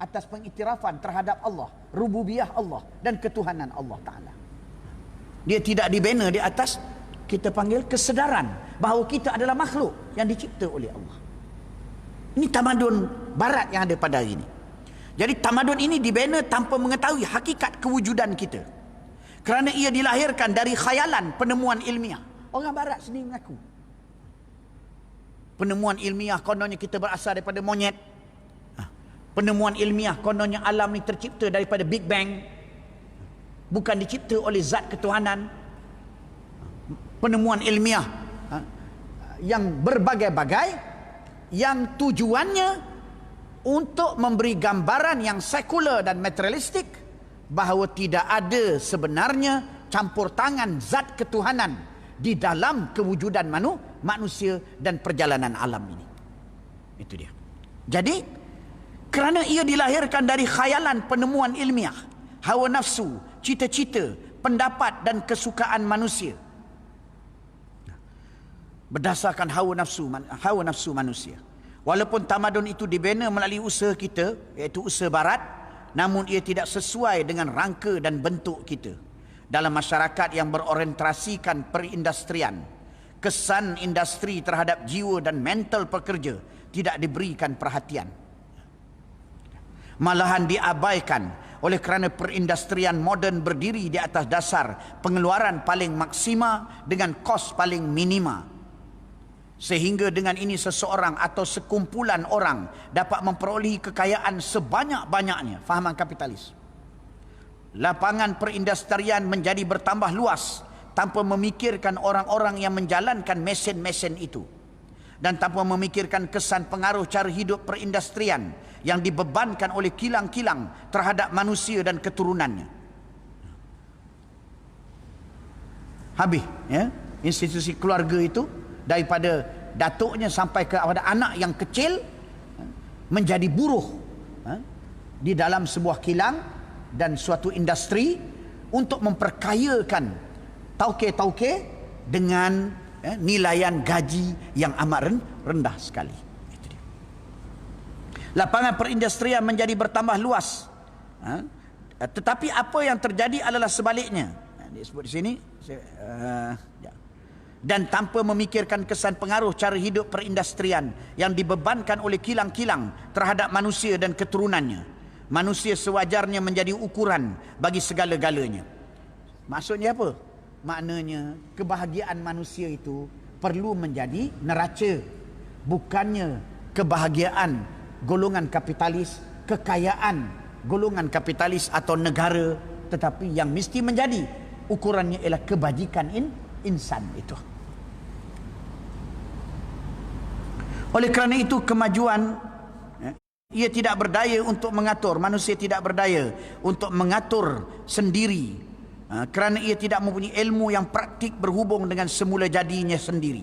atas pengiktirafan terhadap Allah, rububiyah Allah dan ketuhanan Allah Ta'ala. Dia tidak dibina di atas kita panggil kesedaran bahawa kita adalah makhluk yang dicipta oleh Allah. Ini tamadun barat yang ada pada hari ini. Jadi tamadun ini dibina tanpa mengetahui hakikat kewujudan kita. Kerana ia dilahirkan dari khayalan penemuan ilmiah. Orang barat sendiri mengaku. Penemuan ilmiah kononnya kita berasal daripada monyet. Penemuan ilmiah kononnya alam ni tercipta daripada Big Bang. Bukan dicipta oleh zat ketuhanan. Penemuan ilmiah yang berbagai-bagai, yang tujuannya untuk memberi gambaran yang sekular dan materialistik bahawa tidak ada sebenarnya campur tangan zat ketuhanan di dalam kewujudan manusia dan perjalanan alam ini. Itu dia. Jadi kerana ia dilahirkan dari khayalan penemuan ilmiah, hawa nafsu, cita-cita, pendapat dan kesukaan manusia, berdasarkan hawa nafsu manusia. Walaupun tamadun itu dibina melalui usaha kita, iaitu usaha barat, namun ia tidak sesuai dengan rangka dan bentuk kita dalam masyarakat yang berorientasikan perindustrian. kesan industri terhadap jiwa dan mental pekerja tidak diberikan perhatian. Malahan diabaikan oleh kerana perindustrian moden berdiri di atas dasar pengeluaran paling maksima dengan kos paling minima. Sehingga dengan ini seseorang atau sekumpulan orang dapat memperolehi kekayaan sebanyak-banyaknya. Fahaman kapitalis. Lapangan perindustrian menjadi bertambah luas tanpa memikirkan orang-orang yang menjalankan mesin-mesin itu. Dan tanpa memikirkan kesan pengaruh cara hidup perindustrian yang dibebankan oleh kilang-kilang terhadap manusia dan keturunannya. Habis ya, institusi keluarga itu daripada datuknya sampai kepada anak yang kecil menjadi buruh di dalam sebuah kilang dan suatu industri untuk memperkayakan tauke-tauke dengan nilaian gaji yang amat rendah sekali. Itu dia. Lapangan perindustrian menjadi bertambah luas, tetapi apa yang terjadi adalah sebaliknya. Disebut di sini. Dan tanpa memikirkan kesan pengaruh cara hidup perindustrian yang dibebankan oleh kilang-kilang terhadap manusia dan keturunannya. Manusia sewajarnya menjadi ukuran bagi segala-galanya. Maksudnya apa? Maknanya kebahagiaan manusia itu perlu menjadi neraca. Bukannya kebahagiaan golongan kapitalis, kekayaan golongan kapitalis atau negara, tetapi yang mesti menjadi ukurannya ialah kebajikan insan itu. Oleh kerana itu kemajuan ia tidak berdaya untuk mengatur, manusia tidak berdaya untuk mengatur sendiri kerana ia tidak mempunyai ilmu yang praktik berhubung dengan semula jadinya sendiri.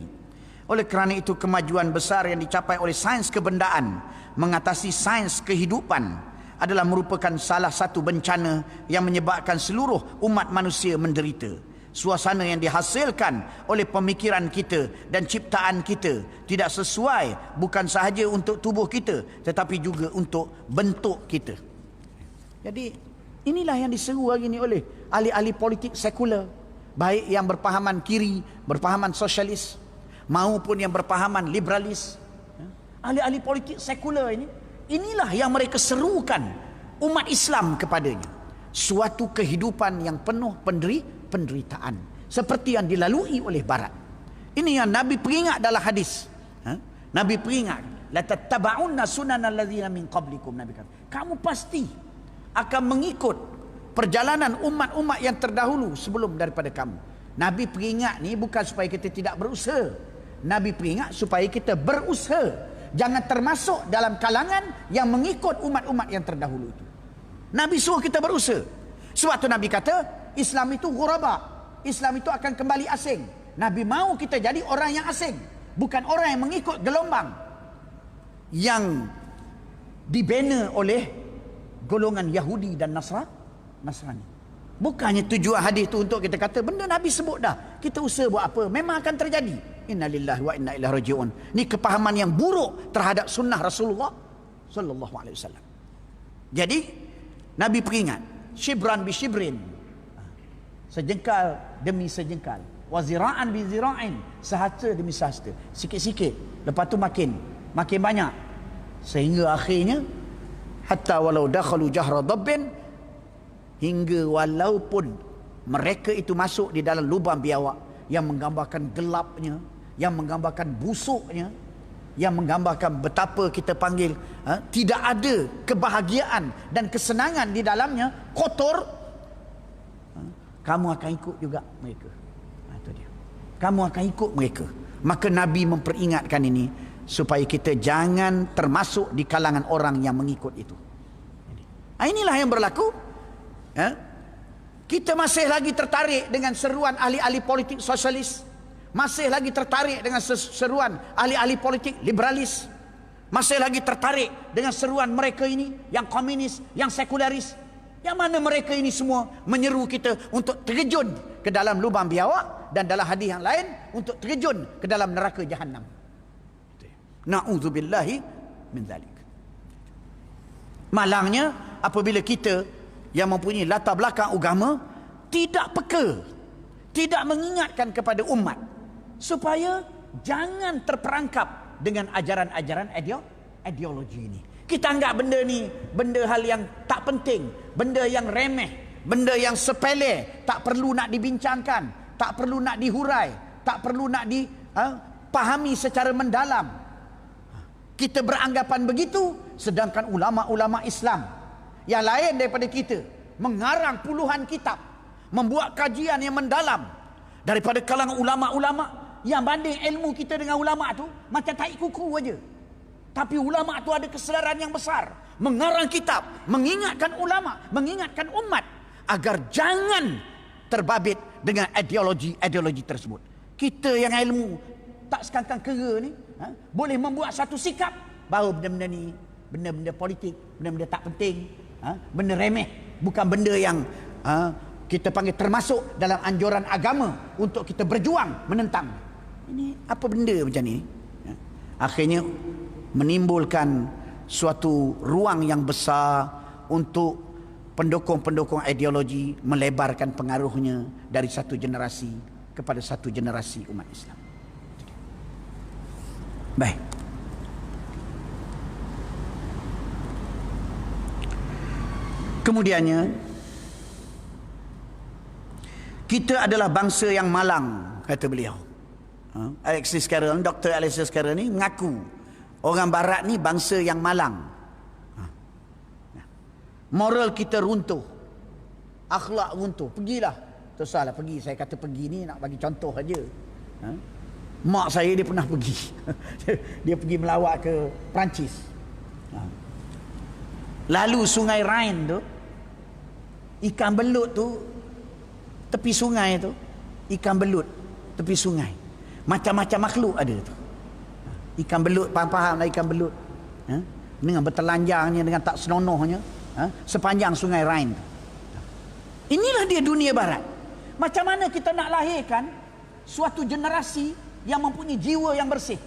Oleh kerana itu kemajuan besar yang dicapai oleh sains kebendaan mengatasi sains kehidupan adalah merupakan salah satu bencana yang menyebabkan seluruh umat manusia menderita. Suasana yang dihasilkan oleh pemikiran kita dan ciptaan kita tidak sesuai bukan sahaja untuk tubuh kita tetapi juga untuk bentuk kita. Jadi inilah yang diseru hari ini oleh ahli-ahli politik sekular, baik yang berpahaman kiri, berpahaman sosialis maupun yang berpahaman liberalis. Ahli-ahli politik sekular ini, inilah yang mereka serukan umat Islam kepadanya. Suatu kehidupan yang penuh penderitaan seperti yang dilalui oleh Barat. Ini yang Nabi peringat dalam hadis. Nabi peringat, la tattaba'unna sunanal ladzina min qablikum. Nabi kata, kamu pasti akan mengikut perjalanan umat-umat yang terdahulu sebelum daripada kamu. Nabi peringat ni bukan supaya kita tidak berusaha. Nabi peringat supaya kita berusaha. Jangan termasuk dalam kalangan yang mengikut umat-umat yang terdahulu itu. Nabi suruh kita berusaha. Sebab tu Nabi kata, Islam itu ghuraba. Islam itu akan kembali asing. Nabi mahu kita jadi orang yang asing, bukan orang yang mengikut gelombang yang dibina oleh golongan Yahudi dan Nasrani. Bukannya tujuan hadis itu untuk kita kata benda Nabi sebut dah, kita usaha buat apa, memang akan terjadi. Innalillahi wa inna ilaihi rajiun. Ini kepahaman yang buruk terhadap sunnah Rasulullah sallallahu alaihi wasallam. Jadi Nabi peringat, shibran bi shibrin, sejengkal demi sejengkal, wa zira'an bi zira'in, sehasta demi sehasta, sikit-sikit, lepas tu makin banyak, sehingga akhirnya hatta walau dakhalu jahra dabbin, hingga walaupun mereka itu masuk di dalam lubang biawak yang menggambarkan gelapnya, yang menggambarkan busuknya, yang menggambarkan betapa kita panggil tidak ada kebahagiaan dan kesenangan di dalamnya, kotor, kamu akan ikut juga mereka. Itu dia. Kamu akan ikut mereka. Maka Nabi memperingatkan ini supaya kita jangan termasuk di kalangan orang yang mengikut itu. Inilah yang berlaku. Kita masih lagi tertarik dengan seruan ahli-ahli politik sosialis, masih lagi tertarik dengan seruan ahli-ahli politik liberalis, masih lagi tertarik dengan seruan mereka ini yang komunis, yang sekularis. Yang mana mereka ini semua menyeru kita untuk terjun ke dalam lubang biawak, dan dalam hadis yang lain untuk terjun ke dalam neraka Jahannam. Na'udzubillahi min dzalik. Malangnya apabila kita yang mempunyai latar belakang agama tidak peka, tidak mengingatkan kepada umat supaya jangan terperangkap dengan ajaran-ajaran ideologi ini. Kita anggap benda ni benda hal yang tak penting, benda yang remeh, benda yang sepele, tak perlu nak dibincangkan, tak perlu nak dihurai, tak perlu nak dipahami secara mendalam. Kita beranggapan begitu, sedangkan ulama-ulama Islam yang lain daripada kita mengarang puluhan kitab, membuat kajian yang mendalam daripada kalangan ulama-ulama yang banding ilmu kita dengan ulama tu macam tahi kuku aja. Tapi ulama tu ada kesedaran yang besar, mengarang kitab, mengingatkan ulama, mengingatkan umat agar jangan terbabit dengan ideologi tersebut. Kita yang ilmu tak sekangkang kera ni, boleh membuat satu sikap bahawa benda-benda ni benda-benda politik, benda-benda tak penting, benda remeh, bukan benda yang kita panggil termasuk dalam anjuran agama untuk kita berjuang menentang. Ini apa benda macam ni? Akhirnya menimbulkan suatu ruang yang besar untuk pendukung-pendukung ideologi melebarkan pengaruhnya dari satu generasi kepada satu generasi umat Islam. Baik. Kemudiannya, kita adalah bangsa yang malang, kata beliau. Alexis Carrel, Dr. Alexis Carrel ni mengaku orang barat ni bangsa yang malang. Moral kita runtuh, akhlak runtuh. Pergilah, tersalah pergi. Saya kata pergi ni nak bagi contoh aja. Mak saya dia pernah pergi. Dia pergi melawat ke Perancis. Lalu sungai Rhine tu, ikan belut tu tepi sungai tu, ikan belut tepi sungai, macam-macam makhluk ada tu. Ikan belut, faham lah ikan belut, dengan bertelanjangnya, dengan tak senonohnya, sepanjang sungai Rhine tu. Inilah dia dunia barat. Macam mana kita nak lahirkan suatu generasi yang mempunyai jiwa yang bersih?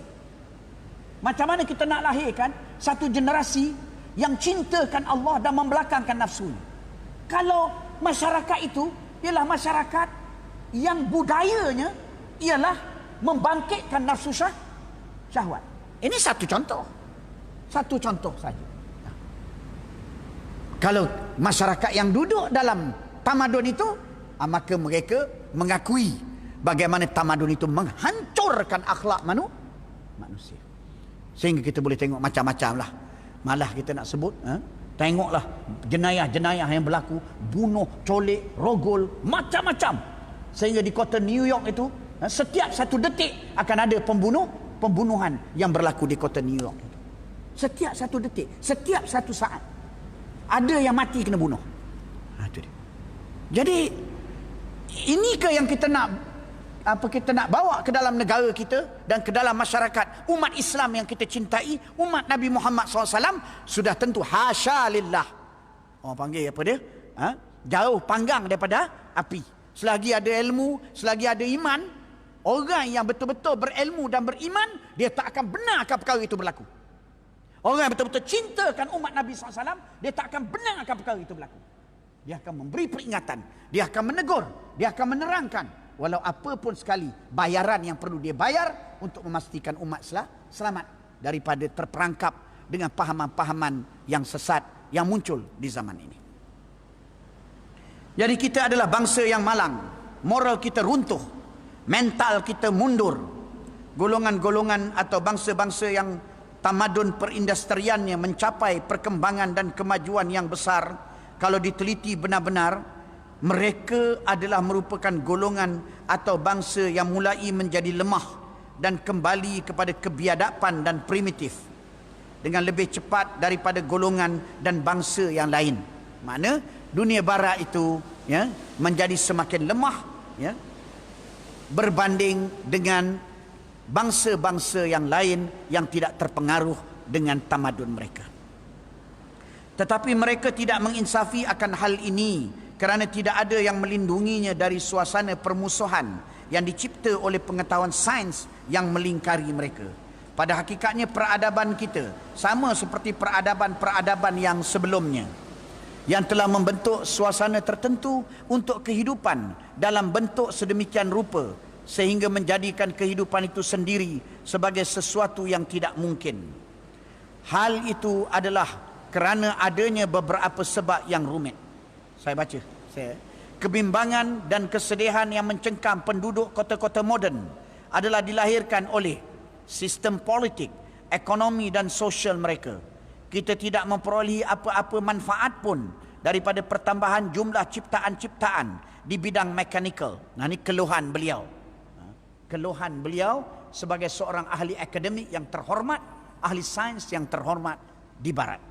Macam mana kita nak lahirkan satu generasi yang cintakan Allah dan membelakangkan nafsunya? Kalau masyarakat itu ialah masyarakat yang budayanya ialah membangkitkan nafsu syahwat. Ini satu contoh. Satu contoh saja. Kalau masyarakat yang duduk dalam tamadun itu, maka mereka mengakui bagaimana tamadun itu menghancurkan akhlak manusia. Sehingga kita boleh tengok macam-macam lah. Malah kita nak sebut, tengoklah jenayah-jenayah yang berlaku, bunuh, colik, rogol, macam-macam. Sehingga di kota New York itu, setiap satu detik akan ada pembunuhan yang berlaku di kota New York itu. Setiap satu detik, setiap satu saat ada yang mati kena bunuh. Itu dia. Jadi inikah yang kita nak bawa ke dalam negara kita dan ke dalam masyarakat umat Islam yang kita cintai, umat Nabi Muhammad SAW? Sudah tentu hasya lillah. Orang panggil apa dia? Jauh panggang daripada api. Selagi ada ilmu, selagi ada iman, orang yang betul-betul berilmu dan beriman, dia tak akan benarkan perkara itu berlaku. Orang yang betul-betul cintakan umat Nabi SAW, dia tak akan benarkan perkara itu berlaku. Dia akan memberi peringatan, dia akan menegur, dia akan menerangkan, walau apa pun sekali bayaran yang perlu dia bayar untuk memastikan umat selamat daripada terperangkap dengan pahaman-pahaman yang sesat yang muncul di zaman ini. Jadi kita adalah bangsa yang malang, moral kita runtuh, mental kita mundur. Golongan-golongan atau bangsa-bangsa yang tamadun perindustriannya mencapai perkembangan dan kemajuan yang besar, kalau diteliti benar-benar, mereka adalah merupakan golongan atau bangsa yang mulai menjadi lemah dan kembali kepada kebiadaban dan primitif dengan lebih cepat daripada golongan dan bangsa yang lain. Mana dunia barat itu menjadi semakin lemah berbanding dengan bangsa-bangsa yang lain yang tidak terpengaruh dengan tamadun mereka. Tetapi mereka tidak menginsafi akan hal ini kerana tidak ada yang melindunginya dari suasana permusuhan yang dicipta oleh pengetahuan sains yang melingkari mereka. Pada hakikatnya peradaban kita sama seperti peradaban-peradaban yang sebelumnya, yang telah membentuk suasana tertentu untuk kehidupan dalam bentuk sedemikian rupa sehingga menjadikan kehidupan itu sendiri sebagai sesuatu yang tidak mungkin. Hal itu adalah kerana adanya beberapa sebab yang rumit. Saya baca. Kebimbangan dan kesedihan yang mencengkam penduduk kota-kota moden adalah dilahirkan oleh sistem politik, ekonomi dan sosial mereka. Kita tidak memperolehi apa-apa manfaat pun daripada pertambahan jumlah ciptaan-ciptaan di bidang mekanikal. Nah, ini keluhan beliau. Keluhan beliau sebagai seorang ahli akademik yang terhormat, ahli sains yang terhormat di barat.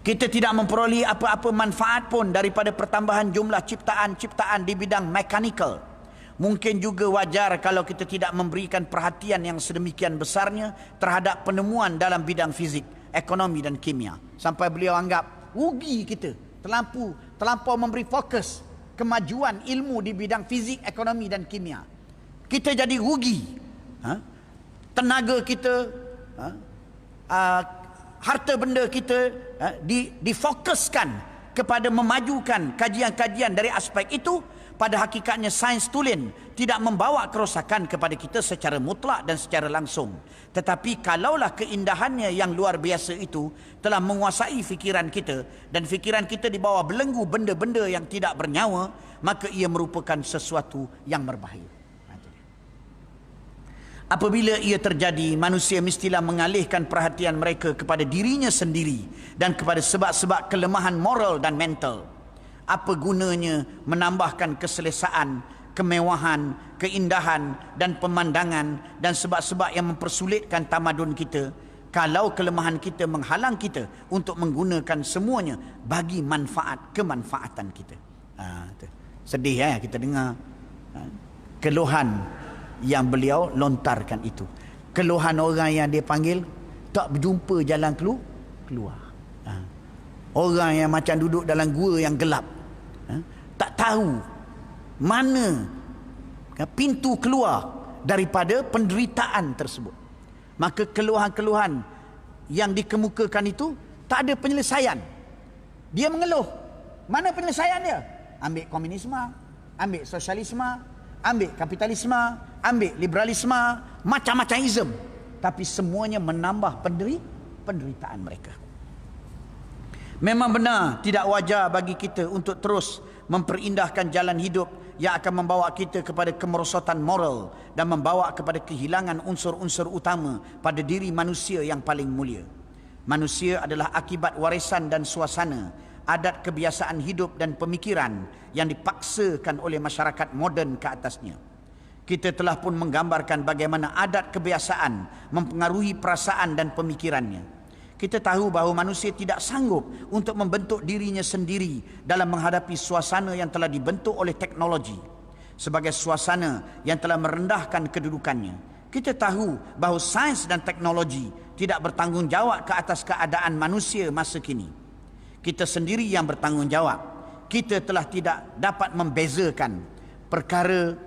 Kita tidak memperolehi apa-apa manfaat pun daripada pertambahan jumlah ciptaan-ciptaan di bidang mekanikal. Mungkin juga wajar kalau kita tidak memberikan perhatian yang sedemikian besarnya terhadap penemuan dalam bidang fizik, ekonomi dan kimia. Sampai beliau anggap rugi kita terlampau memberi fokus kemajuan ilmu di bidang fizik, ekonomi dan kimia. Kita jadi rugi. Tenaga kita, harta benda kita difokuskan kepada memajukan kajian-kajian dari aspek itu. Pada hakikatnya sains tulen tidak membawa kerosakan kepada kita secara mutlak dan secara langsung. Tetapi kalaulah keindahannya yang luar biasa itu telah menguasai fikiran kita dan fikiran kita dibawa belenggu benda-benda yang tidak bernyawa, maka ia merupakan sesuatu yang berbahaya. Apabila ia terjadi, manusia mestilah mengalihkan perhatian mereka kepada dirinya sendiri dan kepada sebab-sebab kelemahan moral dan mental. Apa gunanya menambahkan keselesaan, kemewahan, keindahan dan pemandangan dan sebab-sebab yang mempersulitkan tamadun kita kalau kelemahan kita menghalang kita untuk menggunakan semuanya bagi manfaat kemanfaatan kita. Sedih ya kita dengar keluhan yang beliau lontarkan itu. Keluhan orang yang dia panggil tak berjumpa jalan keluar. Orang yang macam duduk dalam gua yang gelap, tak tahu mana pintu keluar daripada penderitaan tersebut. Maka keluhan-keluhan yang dikemukakan itu tak ada penyelesaian. Dia mengeluh. Mana penyelesaian dia? Ambil komunisme, ambil sosialisme, ambil kapitalisme, ambil liberalisme, macam-macam ism. Tapi semuanya menambah penderitaan mereka. Memang benar tidak wajar bagi kita untuk terus memperindahkan jalan hidup yang akan membawa kita kepada kemerosotan moral dan membawa kepada kehilangan unsur-unsur utama pada diri manusia yang paling mulia. Manusia adalah akibat warisan dan suasana, adat kebiasaan hidup dan pemikiran yang dipaksakan oleh masyarakat moden ke atasnya. Kita telah pun menggambarkan bagaimana adat kebiasaan mempengaruhi perasaan dan pemikirannya. Kita tahu bahawa manusia tidak sanggup untuk membentuk dirinya sendiri dalam menghadapi suasana yang telah dibentuk oleh teknologi. Sebagai suasana yang telah merendahkan kedudukannya. Kita tahu bahawa sains dan teknologi tidak bertanggungjawab ke atas keadaan manusia masa kini. Kita sendiri yang bertanggungjawab. Kita telah tidak dapat membezakan perkara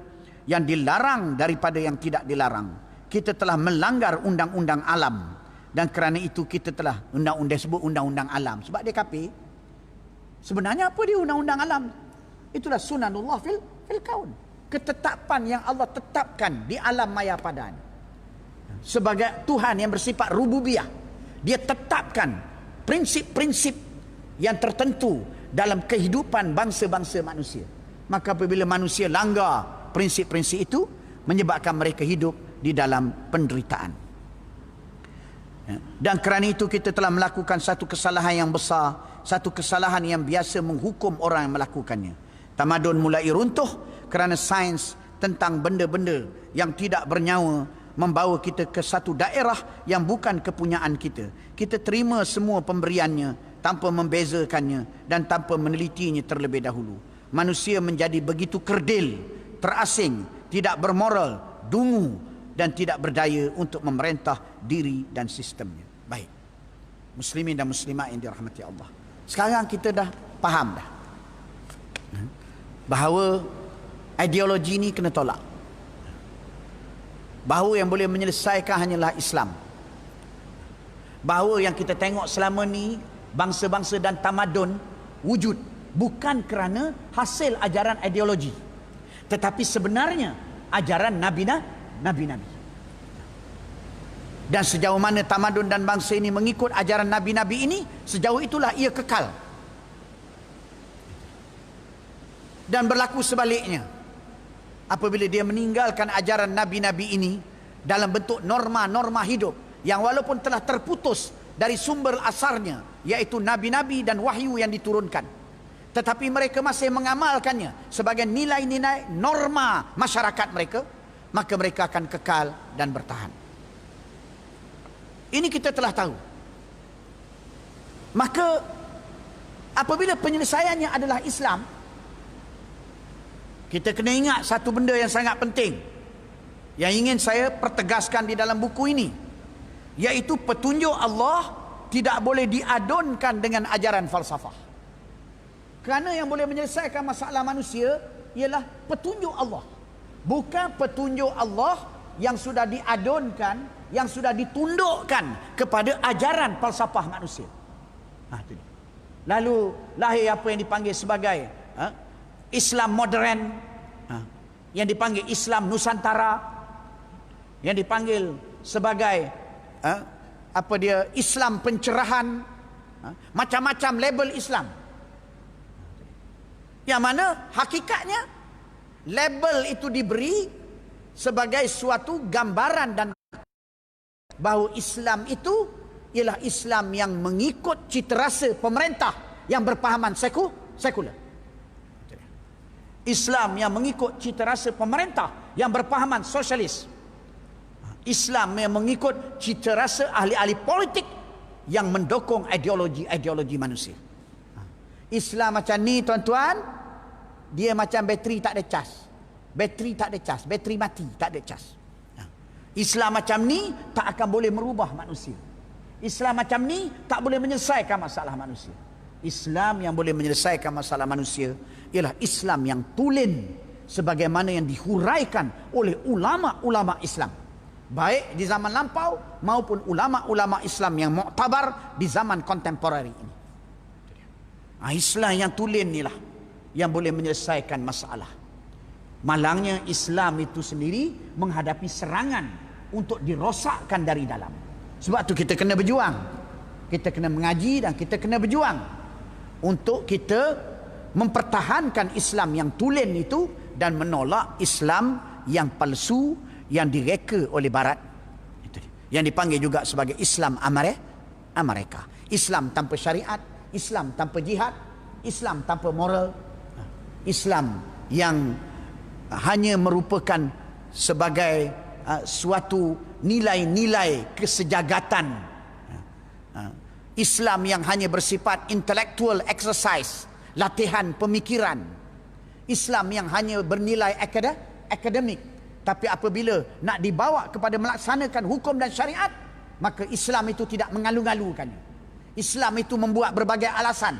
yang dilarang daripada yang tidak dilarang. Kita telah melanggar undang-undang alam. Dan kerana itu kita telah undang-undang sebut undang-undang alam. Sebab dia kafir. Sebenarnya apa dia undang-undang alam? Itulah sunanullah fil kaun. Ketetapan yang Allah tetapkan di alam maya padaan. Sebagai Tuhan yang bersifat rububiyah. Dia tetapkan prinsip-prinsip yang tertentu dalam kehidupan bangsa-bangsa manusia. Maka apabila manusia langgar prinsip-prinsip itu, menyebabkan mereka hidup di dalam penderitaan. Dan kerana itu kita telah melakukan satu kesalahan yang besar, satu kesalahan yang biasa menghukum orang yang melakukannya. Tamadun mulai runtuh kerana sains tentang benda-benda yang tidak bernyawa membawa kita ke satu daerah yang bukan kepunyaan kita. Kita terima semua pemberiannya tanpa membezakannya dan tanpa menelitinya terlebih dahulu. Manusia menjadi begitu kerdil, terasing, tidak bermoral, dungu dan tidak berdaya untuk memerintah diri dan sistemnya. Baik. Muslimin dan muslimat yang dirahmati Allah. Sekarang kita dah faham dah. Bahawa ideologi ini kena tolak. Bahawa yang boleh menyelesaikan hanyalah Islam. Bahawa yang kita tengok selama ni bangsa-bangsa dan tamadun wujud bukan kerana hasil ajaran ideologi. Tetapi sebenarnya ajaran nabi-nabi. Dan sejauh mana tamadun dan bangsa ini mengikut ajaran nabi-nabi ini, sejauh itulah ia kekal. Dan berlaku sebaliknya, apabila dia meninggalkan ajaran nabi-nabi ini dalam bentuk norma-norma hidup yang walaupun telah terputus dari sumber asalnya, yaitu nabi-nabi dan wahyu yang diturunkan, tetapi mereka masih mengamalkannya sebagai nilai-nilai norma masyarakat mereka, maka mereka akan kekal dan bertahan. Ini kita telah tahu. Maka apabila penyelesaiannya adalah Islam, kita kena ingat satu benda yang sangat penting yang ingin saya pertegaskan di dalam buku ini, yaitu petunjuk Allah tidak boleh diadunkan dengan ajaran falsafah. Kerana yang boleh menyelesaikan masalah manusia ialah petunjuk Allah, bukan petunjuk Allah yang sudah diadunkan, yang sudah ditundukkan kepada ajaran falsafah manusia. Lalu lahir apa yang dipanggil sebagai Islam modern, yang dipanggil Islam Nusantara, yang dipanggil sebagai Islam pencerahan, macam-macam label Islam, yang mana hakikatnya label itu diberi sebagai suatu gambaran dan bahawa Islam itu ialah Islam yang mengikut citarasa pemerintah yang berpahaman sekular. Islam yang mengikut citarasa pemerintah yang berpahaman sosialis. Islam yang mengikut citarasa ahli-ahli politik yang mendukung ideologi manusia. Islam macam ni tuan-tuan, dia macam bateri tak ada cas. Bateri mati, tak ada cas. Islam macam ni tak akan boleh merubah manusia. Islam macam ni tak boleh menyelesaikan masalah manusia. Islam yang boleh menyelesaikan masalah manusia ialah Islam yang tulen sebagaimana yang dihuraikan oleh ulama-ulama Islam, baik di zaman lampau maupun ulama-ulama Islam yang muktabar di zaman kontemporari ini. Islam yang tulen inilah yang boleh menyelesaikan masalah. Malangnya Islam itu sendiri menghadapi serangan untuk dirosakkan dari dalam. Sebab tu kita kena berjuang. Kita kena mengaji dan kita kena berjuang untuk kita mempertahankan Islam yang tulen itu dan menolak Islam yang palsu yang direka oleh Barat. Itu dia. Yang dipanggil juga sebagai Islam Amerika. Islam tanpa syariat, Islam tanpa jihad, Islam tanpa moral, Islam yang hanya merupakan sebagai suatu nilai-nilai kesejagatan, Islam yang hanya bersifat intellectual exercise, latihan pemikiran, Islam yang hanya bernilai akademik, tapi apabila nak dibawa kepada melaksanakan hukum dan syariat, maka Islam itu tidak mengalu-alukannya. Islam itu membuat berbagai alasan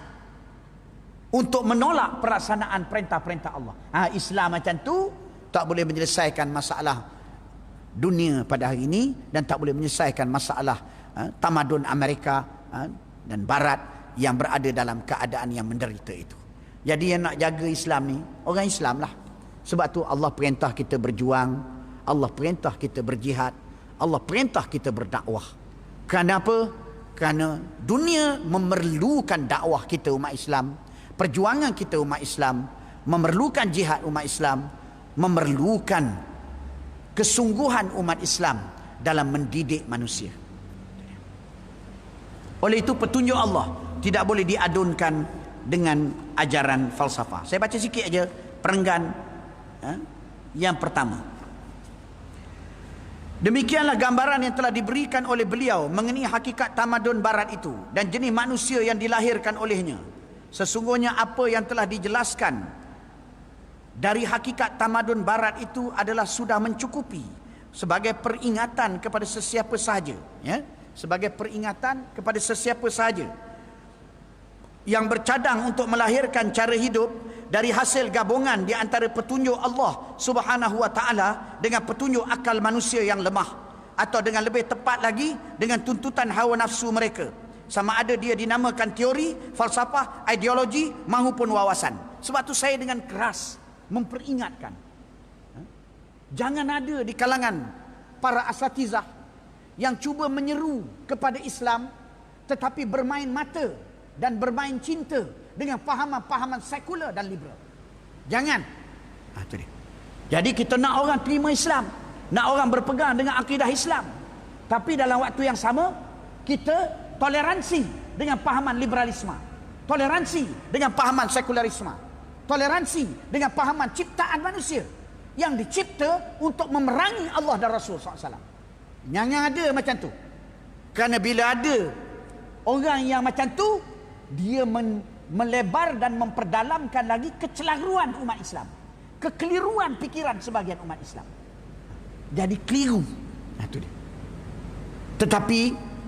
untuk menolak pelaksanaan perintah-perintah Allah. Islam macam tu tak boleh menyelesaikan masalah dunia pada hari ini dan tak boleh menyelesaikan masalah tamadun Amerika dan Barat yang berada dalam keadaan yang menderita itu. Jadi yang nak jaga Islam ni orang Islam lah. Sebab tu Allah perintah kita berjuang, Allah perintah kita berjihad, Allah perintah kita berdakwah. Kenapa? Kerana dunia memerlukan dakwah kita umat Islam, perjuangan kita umat Islam, memerlukan jihad umat Islam, memerlukan kesungguhan umat Islam dalam mendidik manusia. Oleh itu petunjuk Allah tidak boleh diadunkan dengan ajaran falsafah. Saya baca sikit aja perenggan yang pertama. Demikianlah gambaran yang telah diberikan oleh beliau mengenai hakikat tamadun Barat itu dan jenis manusia yang dilahirkan olehnya. Sesungguhnya apa yang telah dijelaskan dari hakikat tamadun Barat itu adalah sudah mencukupi sebagai peringatan kepada sesiapa sahaja, ya, sebagai peringatan kepada sesiapa sahaja yang bercadang untuk melahirkan cara hidup dari hasil gabungan di antara petunjuk Allah Subhanahu wa taala dengan petunjuk akal manusia yang lemah, atau dengan lebih tepat lagi dengan tuntutan hawa nafsu mereka, sama ada dia dinamakan teori, falsafah, ideologi maupun wawasan. Sebab tu saya dengan keras memperingatkan Jangan ada di kalangan para asatizah yang cuba menyeru kepada Islam tetapi bermain mata dan bermain cinta dengan fahaman-fahaman sekular dan liberal. Jangan. Itu dia. Jadi kita nak orang terima Islam, nak orang berpegang dengan akidah Islam, tapi dalam waktu yang sama kita toleransi dengan pahaman liberalisme, toleransi dengan pahaman sekularisme, toleransi dengan pahaman ciptaan manusia yang dicipta untuk memerangi Allah dan Rasul SAW. Jangan ada macam tu. Kerana bila ada orang yang macam tu, dia melebar dan memperdalamkan lagi kecelaruan umat Islam, kekeliruan fikiran sebagian umat Islam. Jadi keliru. Itu dia. Tetapi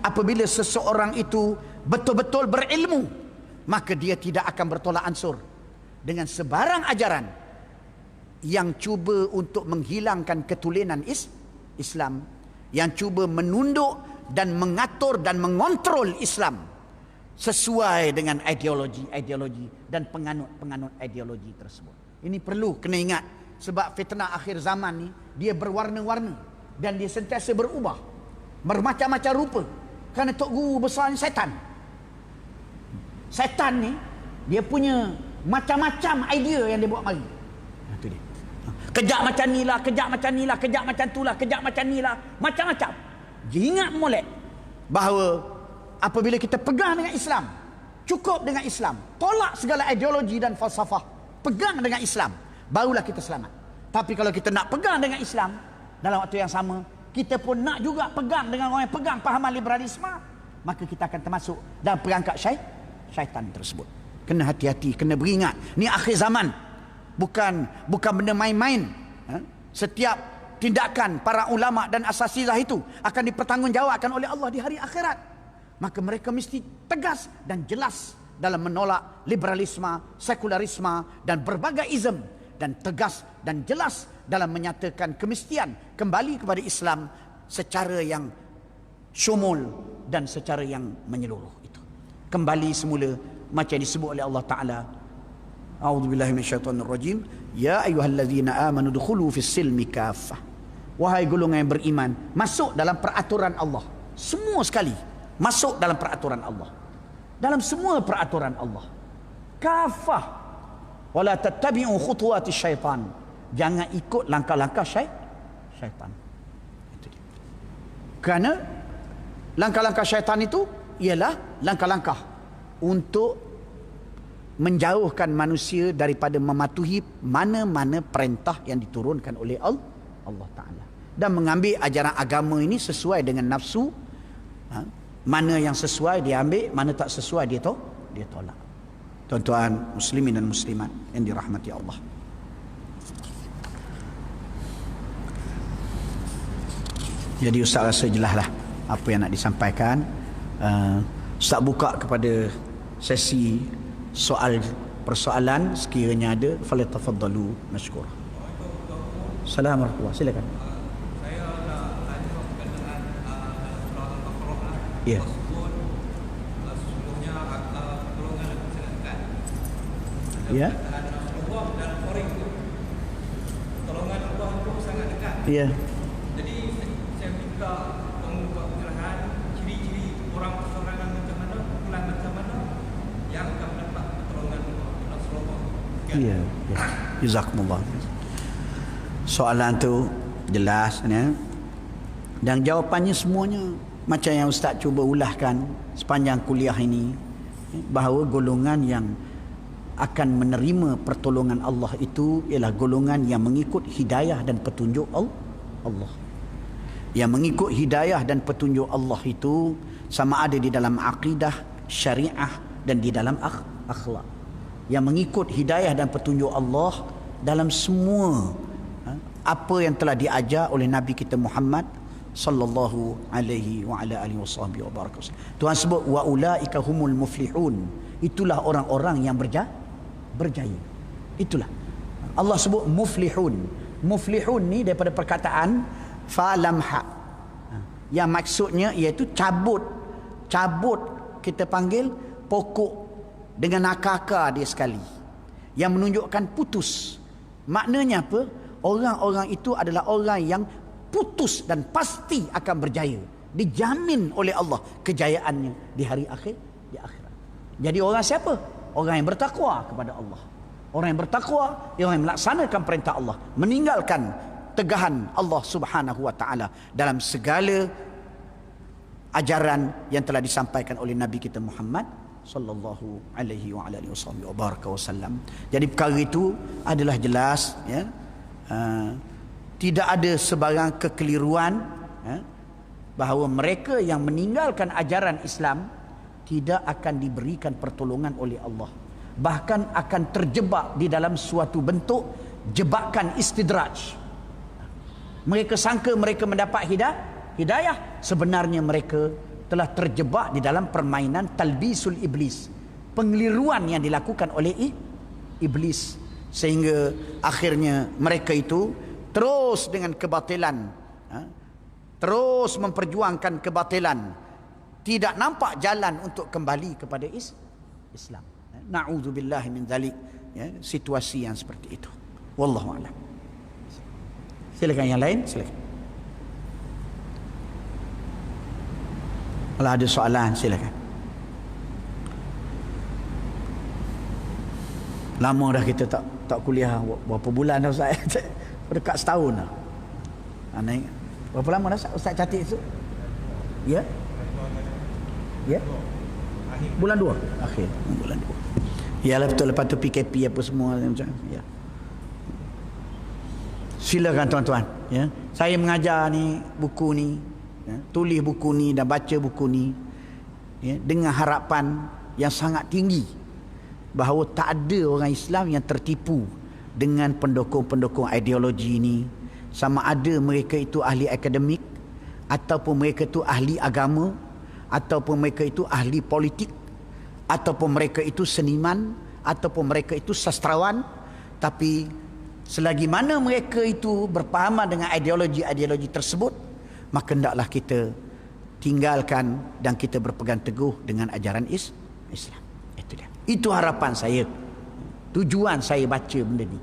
apabila seseorang itu betul-betul berilmu, maka dia tidak akan bertolak ansur dengan sebarang ajaran yang cuba untuk menghilangkan ketulinan Islam, yang cuba menunduk dan mengatur dan mengontrol Islam sesuai dengan ideologi dan penganut ideologi tersebut. Ini perlu kena ingat, sebab fitnah akhir zaman ni dia berwarna-warni dan dia sentiasa berubah, bermacam-macam rupa. Kerana tok guru besar ni Syaitan. Syaitan ni dia punya macam-macam idea yang dia buat mari. Itu dia. Kejap macam ni lah, kejap macam ni lah, kejap macam tu lah, kejap macam ni lah, macam-macam. Ingat molek bahawa apabila kita pegang dengan Islam, cukup dengan Islam, tolak segala ideologi dan falsafah, pegang dengan Islam, barulah kita selamat. Tapi kalau kita nak pegang dengan Islam, dalam waktu yang sama kita pun nak juga pegang dengan orang yang pegang pahaman liberalisme, maka kita akan termasuk dalam perangkap syaitan tersebut. Kena hati-hati, kena beringat. Ni akhir zaman. Bukan benda main-main. Setiap tindakan para ulama dan asatizah itu akan dipertanggungjawabkan oleh Allah di hari akhirat. Maka mereka mesti tegas dan jelas dalam menolak liberalisme, sekularisme dan berbagai ism, dan tegas dan jelas dalam menyatakan kemestian kembali kepada Islam secara yang syumul dan secara yang menyeluruh itu. Kembali semula macam disebut oleh Allah Ta'ala, A'udzubillahi minasyaitonirrajim, ya ayyuhallazina amanu dukhulu fis silmi kaffah. Wahai golongan yang beriman, masuk dalam peraturan Allah. Semua sekali masuk dalam peraturan Allah. Dalam semua peraturan Allah. Kafah. Wala tattabi'u khutuwatis syaitan. Jangan ikut langkah-langkah syaitan. Itu dia. Kerana langkah-langkah syaitan itu ialah langkah-langkah untuk menjauhkan manusia daripada mematuhi mana-mana perintah yang diturunkan oleh Allah Ta'ala, dan mengambil ajaran agama ini sesuai dengan nafsu. Mana yang sesuai dia ambil, mana tak sesuai dia tolak. Tuan-tuan muslimin dan muslimat yang dirahmati Allah, jadi Ustaz rasa jelaslah apa yang nak disampaikan. Ustaz buka kepada sesi persoalan sekiranya ada. Falyatafaddalu mashkur. Assalamualaikum, silakan. Saya nak tanya berkaitan dengan surah Al-Baqarah. Ya. Sesungguhnya golongan yang disenangkan. Ya. Allah dan Qarim itu, pertolongan Allah itu sangat dekat. Ya. Jadi saya minta mengubah penyerahan ciri-ciri orang persorangan macam mana, kumpulan macam mana yang akan mendapat pertolongan Rasulullah. Ya. Jazakumullah. Soalan tu jelas ya. Dan jawapannya semuanya macam yang Ustaz cuba ulahkan sepanjang kuliah ini, bahawa golongan yang akan menerima pertolongan Allah itu ialah golongan yang mengikut hidayah dan petunjuk Allah. Yang mengikut hidayah dan petunjuk Allah itu sama ada di dalam akidah, syariah dan di dalam akhlak. Yang mengikut hidayah dan petunjuk Allah dalam semua apa yang telah diajar oleh Nabi kita Muhammad sallallahu alaihi wa ala alihi wasahbihi wa barakatuh. Tuhan sebut wa ulaika humul muflihun. Itulah orang-orang yang berjaya. Itulah. Allah sebut muflihun. Muflihun ni daripada perkataan falamha. Yang maksudnya iaitu cabut kita panggil pokok dengan akar-akar dia sekali. Yang menunjukkan putus. Maknanya apa? orang-orang itu adalah orang yang putus dan pasti akan berjaya. Dijamin oleh Allah kejayaannya di hari akhir, di akhirat. Jadi orang siapa? Orang yang bertakwa kepada Allah. Orang yang bertakwa, orang yang melaksanakan perintah Allah, meninggalkan tegahan Allah Subhanahu wa taala dalam segala ajaran yang telah disampaikan oleh Nabi kita Muhammad sallallahu alaihi wa alihi wasallam. Jadi perkara itu adalah jelas, ya. Tidak ada sebarang kekeliruan, ya, bahawa mereka yang meninggalkan ajaran Islam tidak akan diberikan pertolongan oleh Allah, bahkan akan terjebak di dalam suatu bentuk jebakan istidraj. Mereka sangka mereka mendapat hidayah, sebenarnya mereka telah terjebak di dalam permainan talbisul iblis, pengeliruan yang dilakukan oleh iblis, sehingga akhirnya mereka itu terus dengan kebatilan, terus memperjuangkan kebatilan, tidak nampak jalan untuk kembali kepada Islam. Na'udzubillah min dzalik, ya, situasi yang seperti itu. Wallahu a'lam. Silakan yang lain, silakan. Kalau ada soalan, silakan. Lama dah kita tak kuliah, berapa bulan dah Ustaz? Dekat setahun dah. Naik. Berapa lama dah Ustaz catik tu? Ya? Ya? Bulan 2 akhir. Bulan 2. Yalah betul, lepas tu PKP apa semua macam. Ya. Silakan tuan-tuan, ya. Saya mengajar ni buku ni, ya, tulis buku ni dan baca buku ni, ya, dengan harapan yang sangat tinggi bahawa tak ada orang Islam yang tertipu dengan pendukung-pendukung ideologi ini, sama ada mereka itu ahli akademik ataupun mereka itu ahli agama ataupun mereka itu ahli politik ataupun mereka itu seniman ataupun mereka itu sastrawan. Tapi selagi mana mereka itu berpahaman dengan ideologi-ideologi tersebut, maka hendaklah kita tinggalkan dan kita berpegang teguh dengan ajaran Islam. Itu dia. Itu harapan saya. Tujuan saya baca benda ni.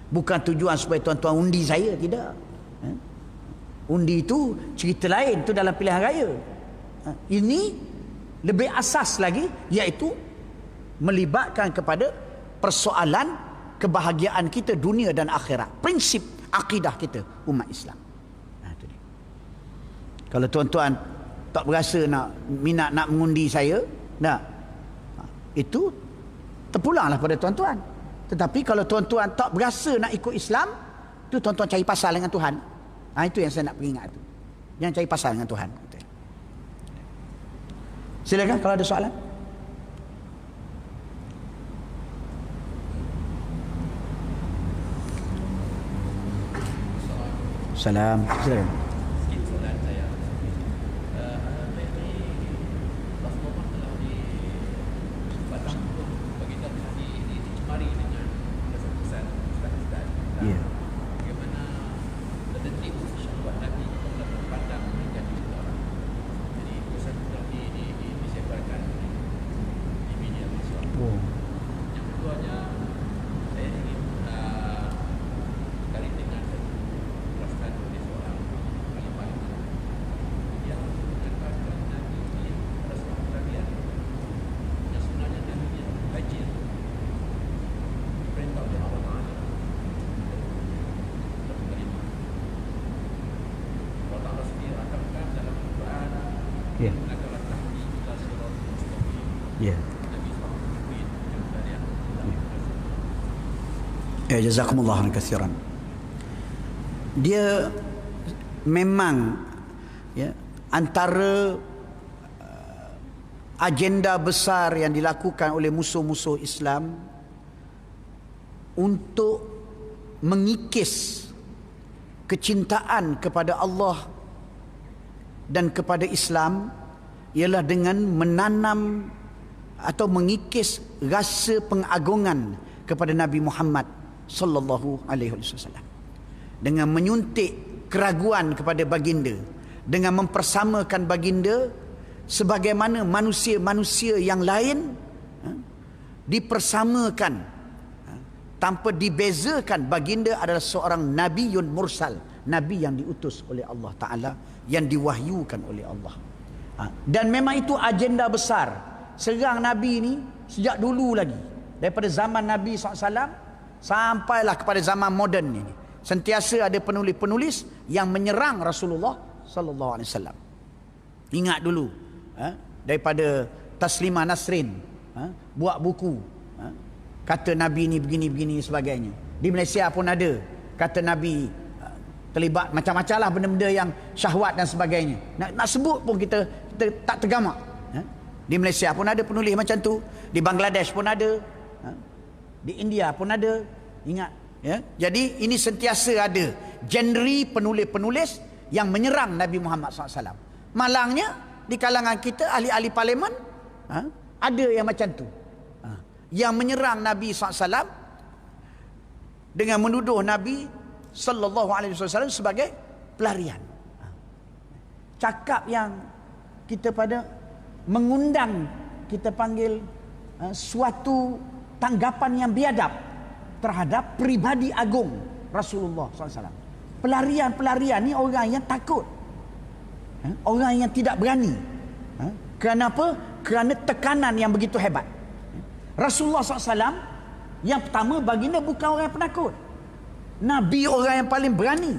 Bukan tujuan supaya tuan-tuan undi saya, tidak. Undi itu cerita lain, itu dalam pilihan raya. Ini lebih asas lagi, iaitu melibatkan kepada persoalan kebahagiaan kita dunia dan akhirat, prinsip akidah kita umat Islam. Itu dia. Kalau tuan-tuan tak berasa minat nak mengundi saya, itu terpulanglah pada tuan-tuan. Tetapi kalau tuan-tuan tak berasa nak ikut Islam, tu tuan-tuan cari pasal dengan Tuhan. Itu yang saya nak peringat tu. Jangan cari pasal dengan Tuhan. Silakan kalau ada soalan. Salam. Silakan. Sikit soalan saya. Batang bagi kita dicemari dengan kesan-kesan ustaz-ustaz. Ya. Bagaimana terdetik syahwat Nabi untuk terpandang meningkat di orang. Jadi kesan sudah disebarkan di media sosial. Yang keduanya, saya ingin kali dengan jelaskan oleh seorang kalimat yang mengatakan Nabi ini adalah seorang kalian yang sebenarnya Nabi ini rajin perintah oleh Allah Ta'ala dalam kalimat Allah Ta'ala sendiri rakamkan dalam Al-Quran adalah tahdi ila sirat mustaqim. Nabi SAW yang kalian Ya, jazakumullah katsiran. Dia memang, ya, antara agenda besar yang dilakukan oleh musuh-musuh Islam untuk mengikis kecintaan kepada Allah dan kepada Islam ialah dengan menanam atau mengikis rasa pengagungan kepada Nabi Muhammad sallallahu alaihi wasallam, dengan menyuntik keraguan kepada baginda, dengan mempersamakan baginda sebagaimana manusia-manusia yang lain dipersamakan tanpa dibezakan baginda adalah seorang Nabiun Mursal, Nabi yang diutus oleh Allah Ta'ala, yang diwahyukan oleh Allah. Dan memang itu agenda besar serang Nabi ini sejak dulu lagi, daripada zaman Nabi SAW sampailah kepada zaman moden ini. Sentiasa ada penulis-penulis yang menyerang Rasulullah SAW. Ingat dulu, daripada Taslimah Nasrin buat buku, kata Nabi ni begini-begini sebagainya. Di Malaysia pun ada, kata Nabi terlibat macam-macam lah benda-benda yang syahwat dan sebagainya. Nak sebut pun kita tak tergamak. Di Malaysia pun ada penulis macam tu, di Bangladesh pun ada, di India pun ada. Ingat, ya. Jadi ini sentiasa ada genre penulis-penulis yang menyerang Nabi Muhammad SAW. Malangnya di kalangan kita ahli-ahli parlimen ada yang macam tu, yang menyerang Nabi SAW dengan menuduh Nabi SAW sebagai pelarian. Cakap yang kita pada mengundang, kita panggil suatu tanggapan yang biadab terhadap pribadi agung Rasulullah SAW. Pelarian-pelarian ni orang yang takut, orang yang tidak berani. Kenapa? Kerana tekanan yang begitu hebat. Rasulullah SAW yang pertama, baginda bukan orang yang penakut. Nabi orang yang paling berani.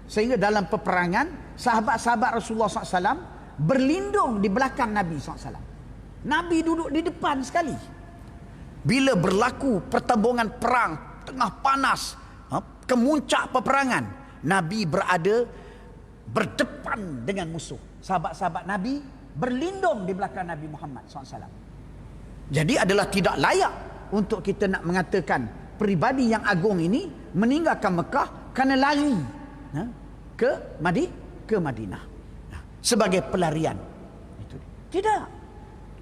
Sehingga dalam peperangan, sahabat-sahabat Rasulullah SAW berlindung di belakang Nabi SAW. Nabi duduk di depan sekali. Bila berlaku pertembungan perang, tengah panas, kemuncak peperangan, Nabi berada berdepan dengan musuh. Sahabat-sahabat Nabi berlindung di belakang Nabi Muhammad SAW. Jadi adalah tidak layak untuk kita nak mengatakan peribadi yang agung ini meninggalkan Mekah kerana lari ke Madinah sebagai pelarian. Itu tidak.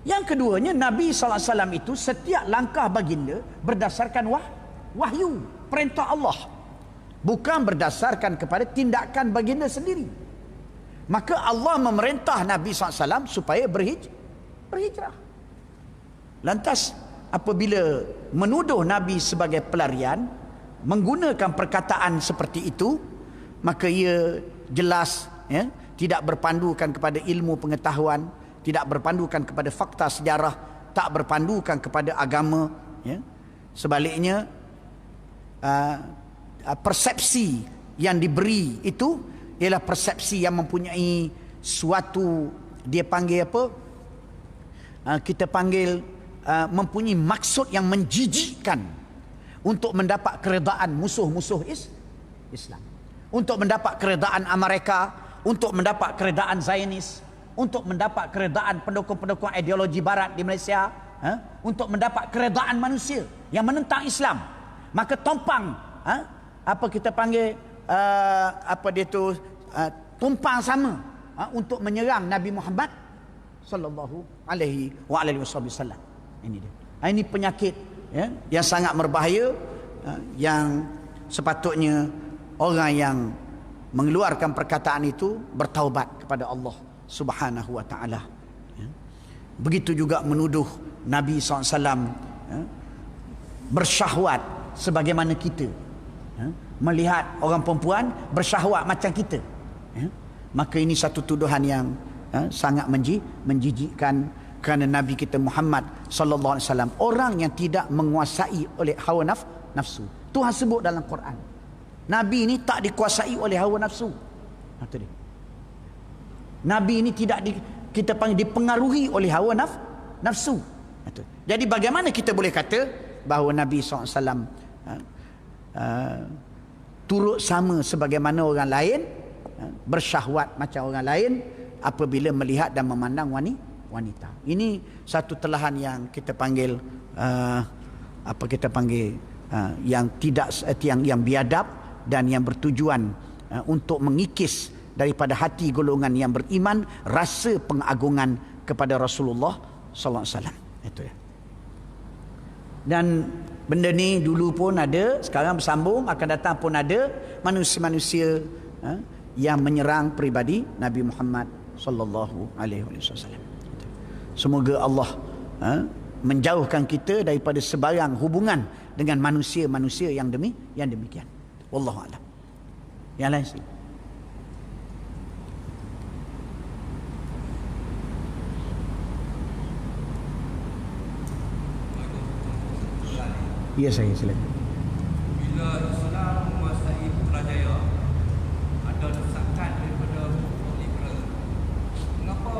Yang keduanya, Nabi SAW itu setiap langkah baginda berdasarkan wahyu, perintah Allah, bukan berdasarkan kepada tindakan baginda sendiri. Maka Allah memerintah Nabi SAW supaya berhijrah. Lantas apabila menuduh Nabi sebagai pelarian, menggunakan perkataan seperti itu, maka ia jelas tidak berpandukan kepada ilmu pengetahuan, tidak berpandukan kepada fakta sejarah, tak berpandukan kepada agama. Sebaliknya, persepsi yang diberi itu ialah persepsi yang mempunyai suatu, dia panggil apa? Kita panggil mempunyai maksud yang menjijikkan untuk mendapat keredaan musuh-musuh Islam, untuk mendapat keredaan Amerika, untuk mendapat keredaan Zionis, untuk mendapat keredaan pendukung-pendukung ideologi barat di Malaysia, untuk mendapat keredaan manusia yang menentang Islam. Maka tompang, apa kita panggil, tumpang sama untuk menyerang Nabi Muhammad sallallahu alaihi wasallam. Ini dia. Ini penyakit yang sangat berbahaya, yang sepatutnya orang yang mengeluarkan perkataan itu bertaubat kepada Allah Subhanahu wa taala. Begitu juga menuduh Nabi SAW bersyahwat sebagaimana kita. Melihat orang perempuan bersyahwat macam kita. Maka ini satu tuduhan yang sangat menjijikkan, kerana Nabi kita Muhammad sallallahu alaihi wasallam orang yang tidak menguasai oleh hawa nafsu. Tuhan sebut dalam Quran, Nabi ini tak dikuasai oleh hawa nafsu. Itu dia. Nabi ini tidak kita panggil dipengaruhi oleh hawa nafsu. Itu. Jadi bagaimana kita boleh kata bahawa Nabi SAW turut sama sebagaimana orang lain, bersyahwat macam orang lain apabila melihat dan memandang wanita. Ini satu telahan yang kita panggil yang tidak yang biadab dan yang bertujuan untuk mengikis daripada hati golongan yang beriman rasa pengagungan kepada Rasulullah sallallahu alaihi wasallam. Itu ya. Dan benda ni dulu pun ada, sekarang bersambung, akan datang pun ada manusia-manusia yang menyerang peribadi Nabi Muhammad sallallahu alaihi wasallam. Semoga Allah menjauhkan kita daripada sebarang hubungan dengan manusia-manusia yang demikian. Wallahu a'lam. Yang lain sih. Ya, saya silakan. Bila Islam menguasai Putrajaya, ada desakan daripada kelompok liberal. Mengapa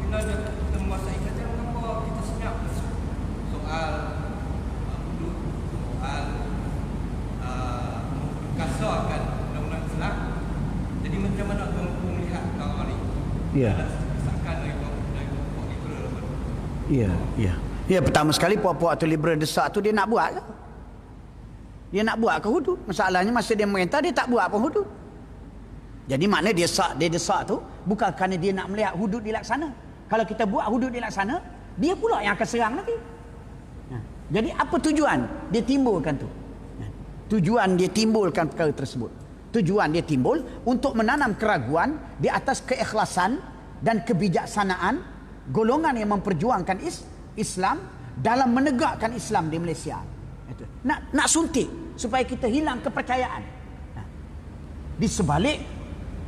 bila kita menguasai saja, mengapa kita senyap soal hudud, soal memperkasakan undang-undang Islam? Jadi macam mana kamu melihat perkara ni? Ya. Ada desakan dari kelompok liberal. Ya, ya. Ya, pertama sekali puak-puak tu liberal desak tu dia nak buat ke? Dia nak buat ke hudud? Masalahnya masa dia merintah dia tak buat pun hudud. Jadi makna dia desak tu bukan kerana dia nak melihat hudud dilaksana. Kalau kita buat hudud dilaksana, dia pula yang akan serang nanti. Jadi apa tujuan dia timbulkan tu? Tujuan dia timbulkan perkara tersebut. Tujuan dia timbul untuk menanam keraguan di atas keikhlasan dan kebijaksanaan golongan yang memperjuangkan Islam dalam menegakkan Islam di Malaysia. Itu. Nak suntik supaya kita hilang kepercayaan. Di sebalik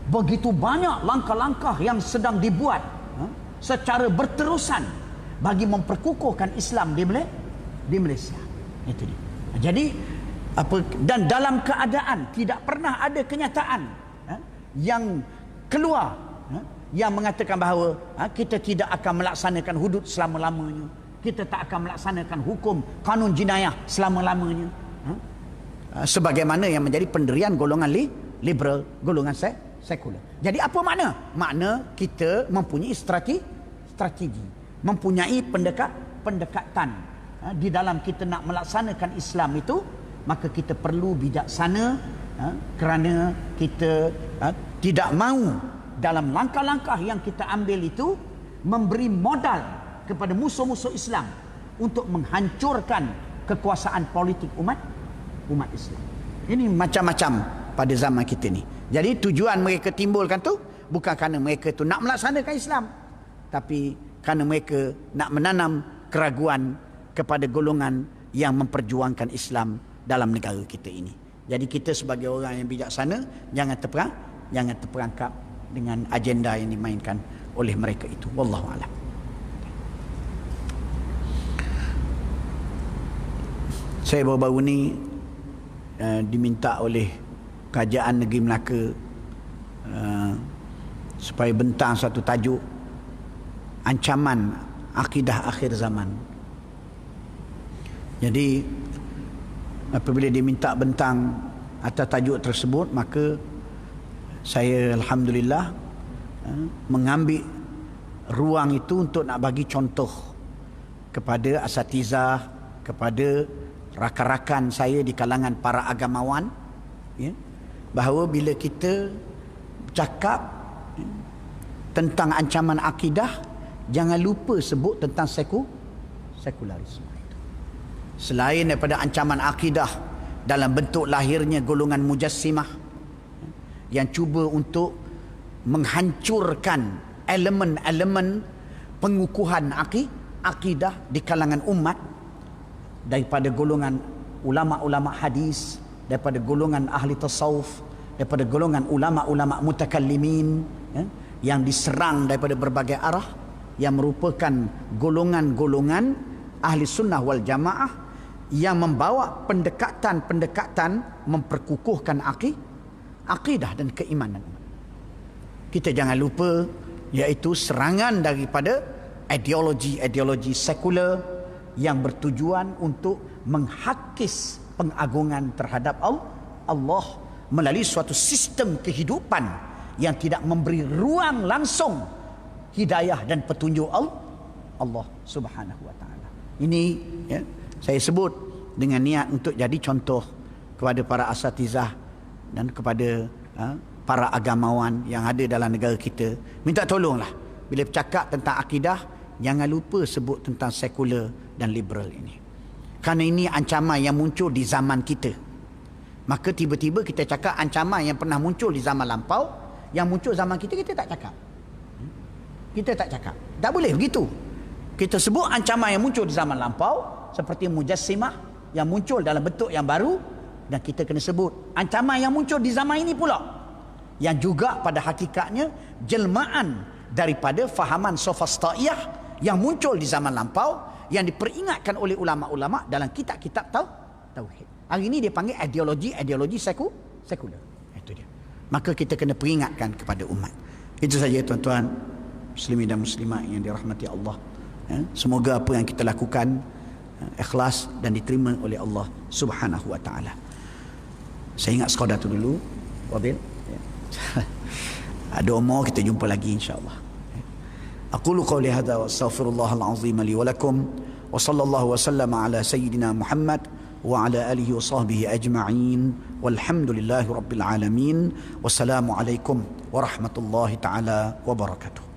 begitu banyak langkah-langkah yang sedang dibuat secara berterusan bagi memperkukuhkan Islam di Malaysia. Itu dia. Jadi dan dalam keadaan tidak pernah ada kenyataan yang keluar yang mengatakan bahawa kita tidak akan melaksanakan hudud selama-lamanya. Kita tak akan melaksanakan hukum kanun jenayah selama-lamanya. Sebagaimana yang menjadi pendirian golongan liberal, golongan sekular. Jadi apa makna? Makna kita mempunyai strategi, mempunyai pendekatan. Di dalam kita nak melaksanakan Islam itu, maka kita perlu bijaksana kerana kita tidak mahu dalam langkah-langkah yang kita ambil itu memberi modal kepada musuh-musuh Islam untuk menghancurkan kekuasaan politik umat Islam. Ini macam-macam pada zaman kita ni. Jadi tujuan mereka timbulkan tu bukan kerana mereka tu nak melaksanakan Islam, tapi kerana mereka nak menanam keraguan kepada golongan yang memperjuangkan Islam dalam negara kita ini. Jadi kita sebagai orang yang bijaksana jangan terperangkap dengan agenda yang dimainkan oleh mereka itu. Wallahu a'lam. Saya baru-baru ni diminta oleh Kerajaan Negeri Melaka supaya bentang satu tajuk ancaman akidah akhir zaman. Jadi apabila diminta bentang atas tajuk tersebut, maka saya alhamdulillah mengambil ruang itu untuk nak bagi contoh kepada asatizah, kepada rakan-rakan saya di kalangan para agamawan, bahawa bila kita cakap tentang ancaman akidah, jangan lupa sebut tentang sekularisme itu. Selain daripada ancaman akidah dalam bentuk lahirnya golongan mujassimah yang cuba untuk menghancurkan elemen-elemen pengukuhan akidah di kalangan umat, daripada golongan ulama-ulama hadis, daripada golongan ahli tasawuf, daripada golongan ulama-ulama mutakallimin, yang diserang daripada berbagai arah, yang merupakan golongan-golongan ahli sunnah wal jamaah yang membawa pendekatan-pendekatan memperkukuhkan akidah dan keimanan. Kita jangan lupa, iaitu serangan daripada ideologi-ideologi sekular yang bertujuan untuk menghakis pengagungan terhadap Allah melalui suatu sistem kehidupan yang tidak memberi ruang langsung hidayah dan petunjuk Allah Subhanahu wa taala. Ini saya sebut dengan niat untuk jadi contoh kepada para asatizah dan kepada para agamawan yang ada dalam negara kita. Minta tolonglah bila bercakap tentang akidah, jangan lupa sebut tentang sekular dan liberal ini. Kerana ini ancaman yang muncul di zaman kita. Maka tiba-tiba kita cakap ancaman yang pernah muncul di zaman lampau, yang muncul zaman kita tak cakap. Kita tak cakap. Tak boleh begitu. Kita sebut ancaman yang muncul di zaman lampau seperti mujassimah, yang muncul dalam bentuk yang baru, dan kita kena sebut ancaman yang muncul di zaman ini pula, yang juga pada hakikatnya jelmaan daripada fahaman sofastaiyah yang muncul di zaman lampau, yang diperingatkan oleh ulama-ulama dalam kitab-kitab tauhid. Hari ini dia panggil ideologi sekular. Itu dia. Maka kita kena peringatkan kepada umat. Itu saja tuan-tuan muslimin dan muslimat yang dirahmati Allah. Semoga apa yang kita lakukan ikhlas dan diterima oleh Allah Subhanahu wa taala. Saya ingat sekadar tu dulu, Wabil. Ada umur kita jumpa lagi insya-Allah. Aqulu qawli hadza wa astaghfirullahal azim li wa lakum wa sallallahu wa sallama ala sayyidina Muhammad wa ala alihi wa sahbihi ajma'in walhamdulillahi rabbil alamin. Wassalamu alaikum warahmatullahi taala wabarakatuh.